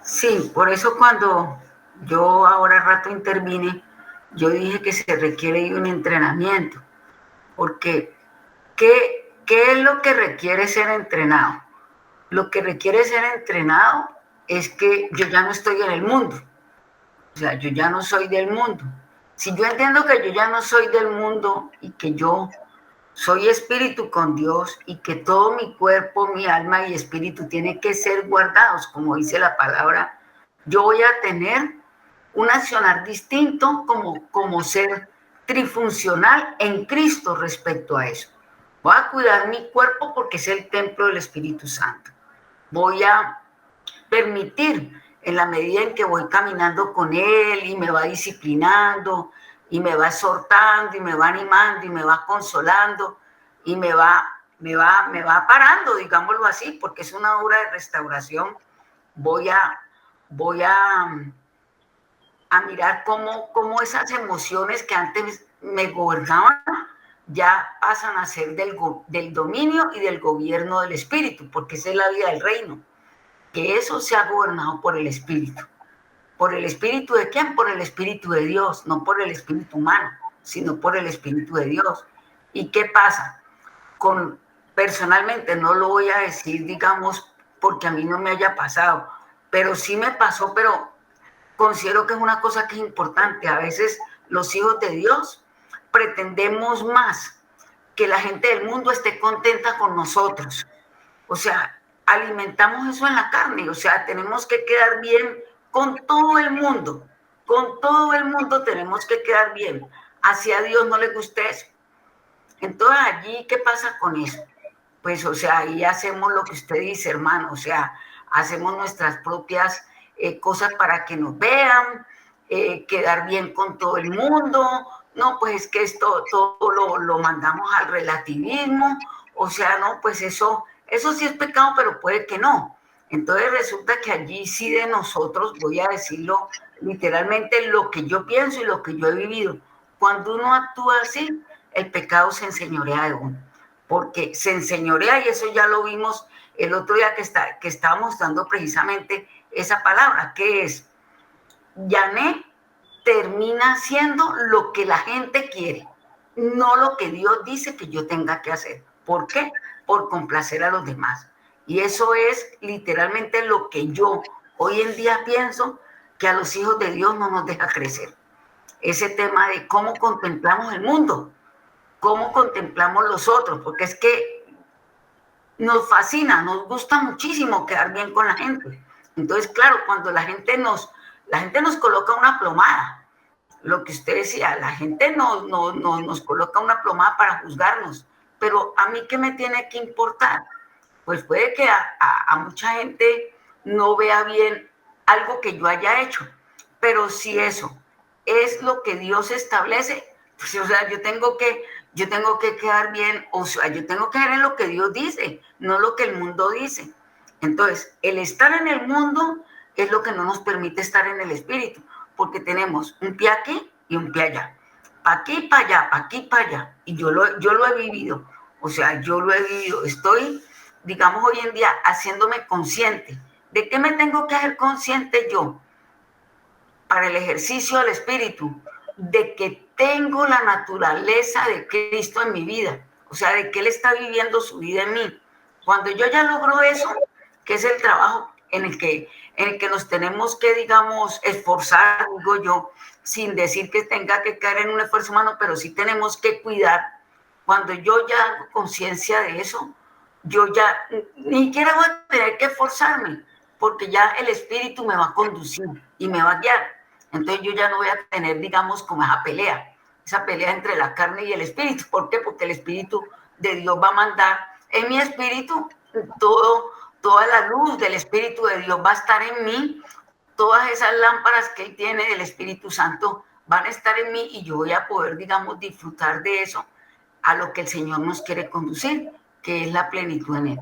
Sí, por eso cuando yo ahora rato intervine, yo dije que se requiere un entrenamiento, porque ¿qué es lo que requiere ser entrenado? Lo que requiere ser entrenado es que yo ya no estoy en el mundo, o sea, yo ya no soy del mundo. Si yo entiendo que yo ya no soy del mundo y que yo soy espíritu con Dios y que todo mi cuerpo, mi alma y espíritu tienen que ser guardados, como dice la palabra, yo voy a tener un accionar distinto como ser trifuncional en Cristo respecto a eso. Voy a cuidar mi cuerpo porque es el templo del Espíritu Santo. Voy a permitir, en la medida en que voy caminando con Él y me va disciplinando y me va exhortando y me va animando y me va consolando y me va parando, digámoslo así, porque es una obra de restauración. Voy a mirar cómo esas emociones que antes me gobernaban ya pasan a ser del dominio y del gobierno del Espíritu, porque esa es la vida del reino, que eso se ha gobernado por el Espíritu. ¿Por el Espíritu de quién? Por el Espíritu de Dios, no por el Espíritu humano, sino por el Espíritu de Dios. ¿Y qué pasa? Personalmente, no lo voy a decir, digamos, porque a mí no me haya pasado, pero sí me pasó, pero considero que es una cosa que es importante. A veces los hijos de Dios pretendemos más que la gente del mundo esté contenta con nosotros. O sea, alimentamos eso en la carne, o sea, tenemos que quedar bien con todo el mundo tenemos que quedar bien. Hacia Dios no le gusta eso. Entonces allí, ¿qué pasa con eso? Pues, o sea, ahí hacemos lo que usted dice, hermano, o sea, hacemos nuestras propias cosas para que nos vean, quedar bien con todo el mundo. No, pues es que esto todo lo mandamos al relativismo, o sea, no, pues eso sí es pecado, pero puede que no. Entonces resulta que allí sí de nosotros, voy a decirlo literalmente, lo que yo pienso y lo que yo he vivido. Cuando uno actúa así, el pecado se enseñorea de uno, porque se enseñorea, y eso ya lo vimos el otro día que estábamos dando precisamente esa palabra, que es, Yané termina haciendo lo que la gente quiere, no lo que Dios dice que yo tenga que hacer. ¿Por qué? Por complacer a los demás. Y eso es literalmente lo que yo hoy en día pienso que a los hijos de Dios no nos deja crecer. Ese tema de cómo contemplamos el mundo, cómo contemplamos los otros, porque es que nos fascina, nos gusta muchísimo quedar bien con la gente. Entonces, claro, cuando la gente nos coloca una plomada, lo que usted decía, la gente nos coloca una plomada para juzgarnos, pero a mí, ¿qué me tiene que importar? Pues puede que a mucha gente no vea bien algo que yo haya hecho, pero si eso es lo que Dios establece, pues, o sea, yo tengo que quedar bien, o sea, yo tengo que ver en lo que Dios dice, no lo que el mundo dice. Entonces, el estar en el mundo es lo que no nos permite estar en el Espíritu, porque tenemos un pie aquí y un pie allá, para aquí, para allá, para aquí, para allá, y yo lo he vivido, o sea, yo lo he vivido, estoy, digamos, hoy en día haciéndome consciente. ¿De qué me tengo que hacer consciente yo? Para el ejercicio del Espíritu, de que tengo la naturaleza de Cristo en mi vida, o sea, de que Él está viviendo su vida en mí. Cuando yo ya logro eso, que es el trabajo en el que nos tenemos que, digamos, esforzar, digo yo, sin decir que tenga que caer en un esfuerzo humano, pero sí tenemos que cuidar. Cuando yo ya hago conciencia de eso, yo ya ni siquiera voy a tener que esforzarme, porque ya el Espíritu me va a conducir y me va a guiar. Entonces yo ya no voy a tener, digamos, como esa pelea entre la carne y el Espíritu. ¿Por qué? Porque el Espíritu de Dios va a mandar en mi espíritu toda la luz del Espíritu de Dios va a estar en mí, todas esas lámparas que Él tiene del Espíritu Santo van a estar en mí y yo voy a poder, digamos, disfrutar de eso a lo que el Señor nos quiere conducir, que es la plenitud en Él.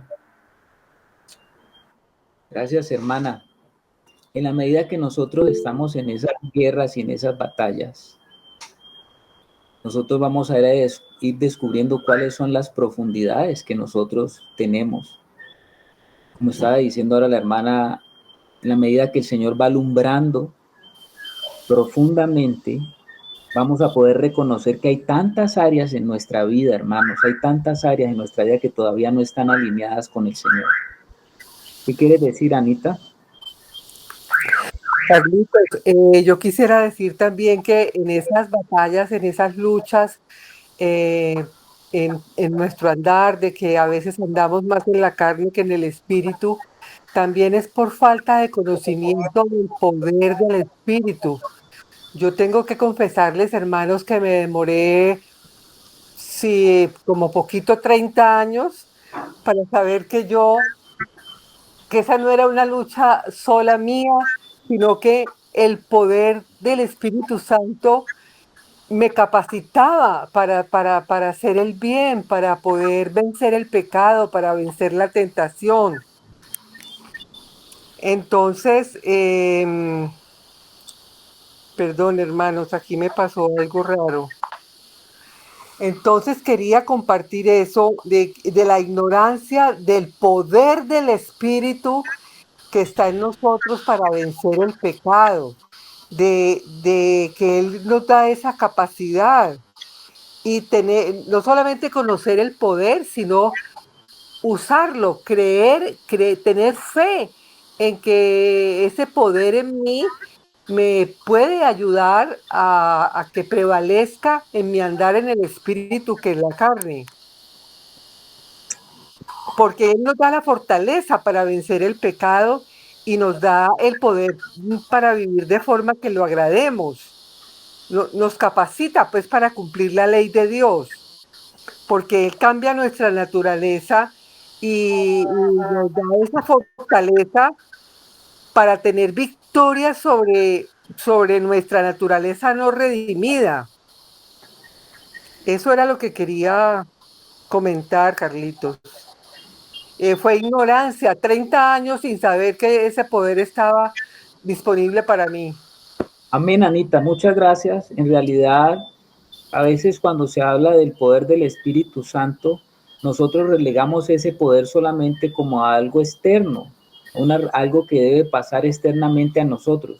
Gracias, hermana. En la medida que nosotros estamos en esas guerras y en esas batallas, nosotros vamos a ir descubriendo cuáles son las profundidades que nosotros tenemos. Como estaba diciendo ahora la hermana, en la medida que el Señor va alumbrando profundamente, vamos a poder reconocer que hay tantas áreas en nuestra vida, hermanos, hay tantas áreas en nuestra vida que todavía no están alineadas con el Señor. ¿Qué quiere decir, Anita? Carlitos, yo quisiera decir también que en esas batallas, en esas luchas, en nuestro andar, de que a veces andamos más en la carne que en el espíritu, también es por falta de conocimiento del poder del espíritu. Yo tengo que confesarles, hermanos, que me demoré, sí, como poquito 30 años para saber que esa no era una lucha sola mía, sino que el poder del Espíritu Santo me capacitaba para hacer el bien, para poder vencer el pecado, para vencer la tentación. Entonces, perdón, hermanos, aquí me pasó algo raro. Entonces quería compartir eso de la ignorancia del poder del Espíritu que está en nosotros para vencer el pecado, de que Él nos da esa capacidad y no solamente conocer el poder, sino usarlo, tener fe en que ese poder en mí me puede ayudar a que prevalezca en mi andar en el espíritu que en la carne. Porque Él nos da la fortaleza para vencer el pecado y nos da el poder para vivir de forma que lo agrademos. Nos capacita pues para cumplir la ley de Dios, porque Él cambia nuestra naturaleza y nos da esa fortaleza para tener victoria sobre nuestra naturaleza no redimida. Eso era lo que quería comentar, Carlitos. Fue ignorancia, 30 años sin saber que ese poder estaba disponible para mí. Amén, Anita, muchas gracias. En realidad, a veces cuando se habla del poder del Espíritu Santo, nosotros relegamos ese poder solamente como a algo externo, algo que debe pasar externamente a nosotros.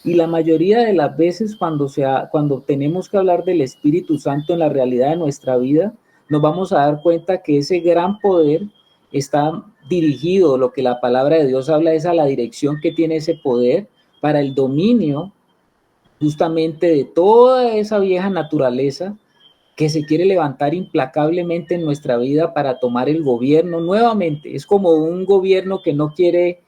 Y la mayoría de las veces cuando tenemos que hablar del Espíritu Santo en la realidad de nuestra vida, nos vamos a dar cuenta que ese gran poder está dirigido, lo que la palabra de Dios habla es a la dirección que tiene ese poder para el dominio justamente de toda esa vieja naturaleza que se quiere levantar implacablemente en nuestra vida para tomar el gobierno nuevamente. Es como un gobierno que no quiere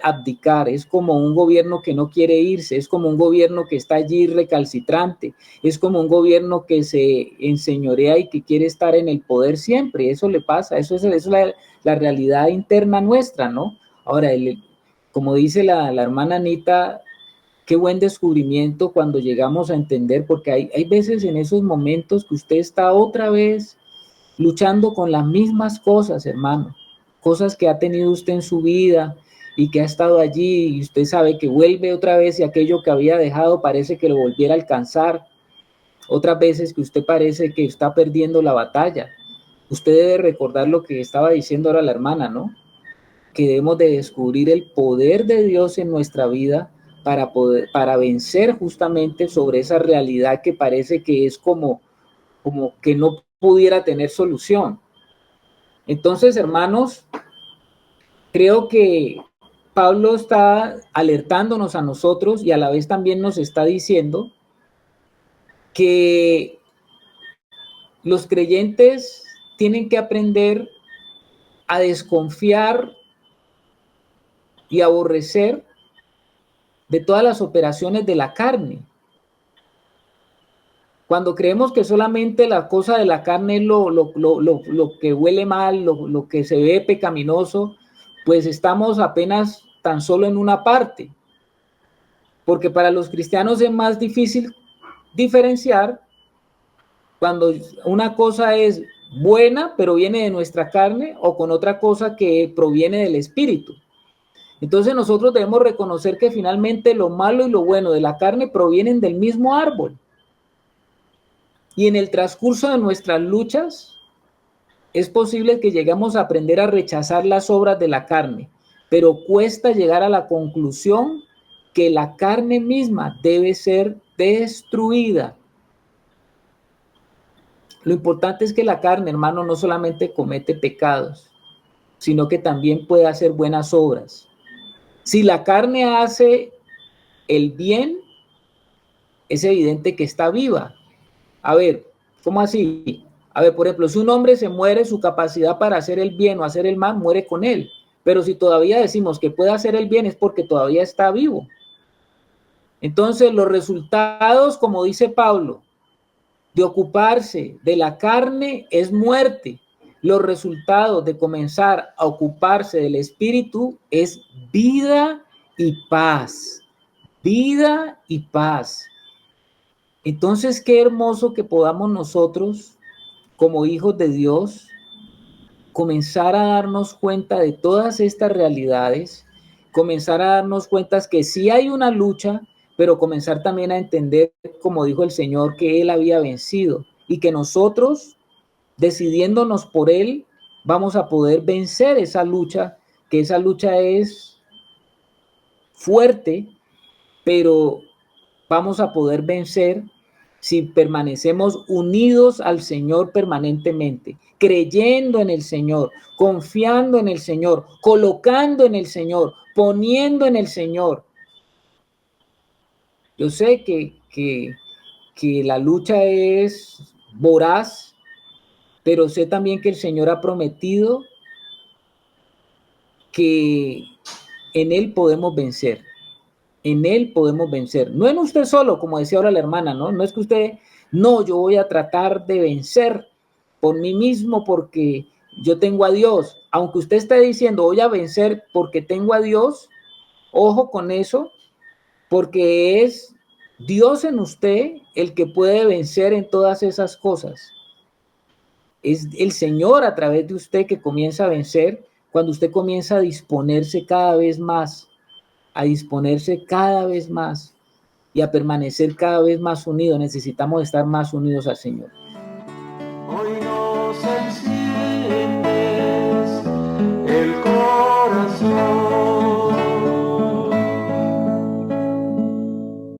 abdicar, es como un gobierno que no quiere irse, es como un gobierno que está allí recalcitrante, es como un gobierno que se enseñorea y que quiere estar en el poder siempre. Eso le pasa, eso es la realidad interna nuestra, ¿no? Ahora, como dice la hermana Anita, qué buen descubrimiento cuando llegamos a entender, porque hay veces en esos momentos que usted está otra vez luchando con las mismas cosas, hermano, cosas que ha tenido usted en su vida y que ha estado allí y usted sabe que vuelve otra vez y aquello que había dejado parece que lo volviera a alcanzar. Otras veces que usted parece que está perdiendo la batalla. Usted debe recordar lo que estaba diciendo ahora la hermana, ¿no? Que debemos de descubrir el poder de Dios en nuestra vida para vencer justamente sobre esa realidad que parece que es como que no pudiera tener solución. Entonces, hermanos, creo que Pablo está alertándonos a nosotros y a la vez también nos está diciendo que los creyentes tienen que aprender a desconfiar y aborrecer de todas las operaciones de la carne. Cuando creemos que solamente la cosa de la carne es lo que huele mal, lo que se ve pecaminoso, pues estamos apenas tan solo en una parte. Porque para los cristianos es más difícil diferenciar cuando una cosa es buena, pero viene de nuestra carne, o con otra cosa que proviene del espíritu. Entonces nosotros debemos reconocer que finalmente lo malo y lo bueno de la carne provienen del mismo árbol. Y en el transcurso de nuestras luchas es posible que lleguemos a aprender a rechazar las obras de la carne, pero cuesta llegar a la conclusión que la carne misma debe ser destruida. Lo importante es que la carne, hermano, no solamente comete pecados, sino que también puede hacer buenas obras. Si la carne hace el bien, es evidente que está viva. A ver, ¿cómo así? A ver, por ejemplo, si un hombre se muere, su capacidad para hacer el bien o hacer el mal muere con él. Pero si todavía decimos que puede hacer el bien es porque todavía está vivo. Entonces, los resultados, como dice Pablo, de ocuparse de la carne es muerte. Los resultados de comenzar a ocuparse del espíritu es vida y paz. Vida y paz. Entonces, qué hermoso que podamos nosotros, como hijos de Dios, comenzar a darnos cuenta de todas estas realidades, comenzar a darnos cuenta que sí hay una lucha, pero comenzar también a entender, como dijo el Señor, que Él había vencido y que nosotros, decidiéndonos por Él, vamos a poder vencer esa lucha, que esa lucha es fuerte, pero vamos a poder vencer si permanecemos unidos al Señor permanentemente, creyendo en el Señor, confiando en el Señor, colocando en el Señor, poniendo en el Señor. Yo sé que la lucha es voraz, pero sé también que el Señor ha prometido que en Él podemos vencer. En Él podemos vencer. No en usted solo, como decía ahora la hermana, ¿no? No es que usted, no, yo voy a tratar de vencer por mí mismo porque yo tengo a Dios. Aunque usted esté diciendo, voy a vencer porque tengo a Dios, ojo con eso, porque es Dios en usted el que puede vencer en todas esas cosas. Es el Señor a través de usted que comienza a vencer cuando usted comienza a disponerse cada vez más, y a permanecer cada vez más unidos. Necesitamos estar más unidos al Señor. Hoy no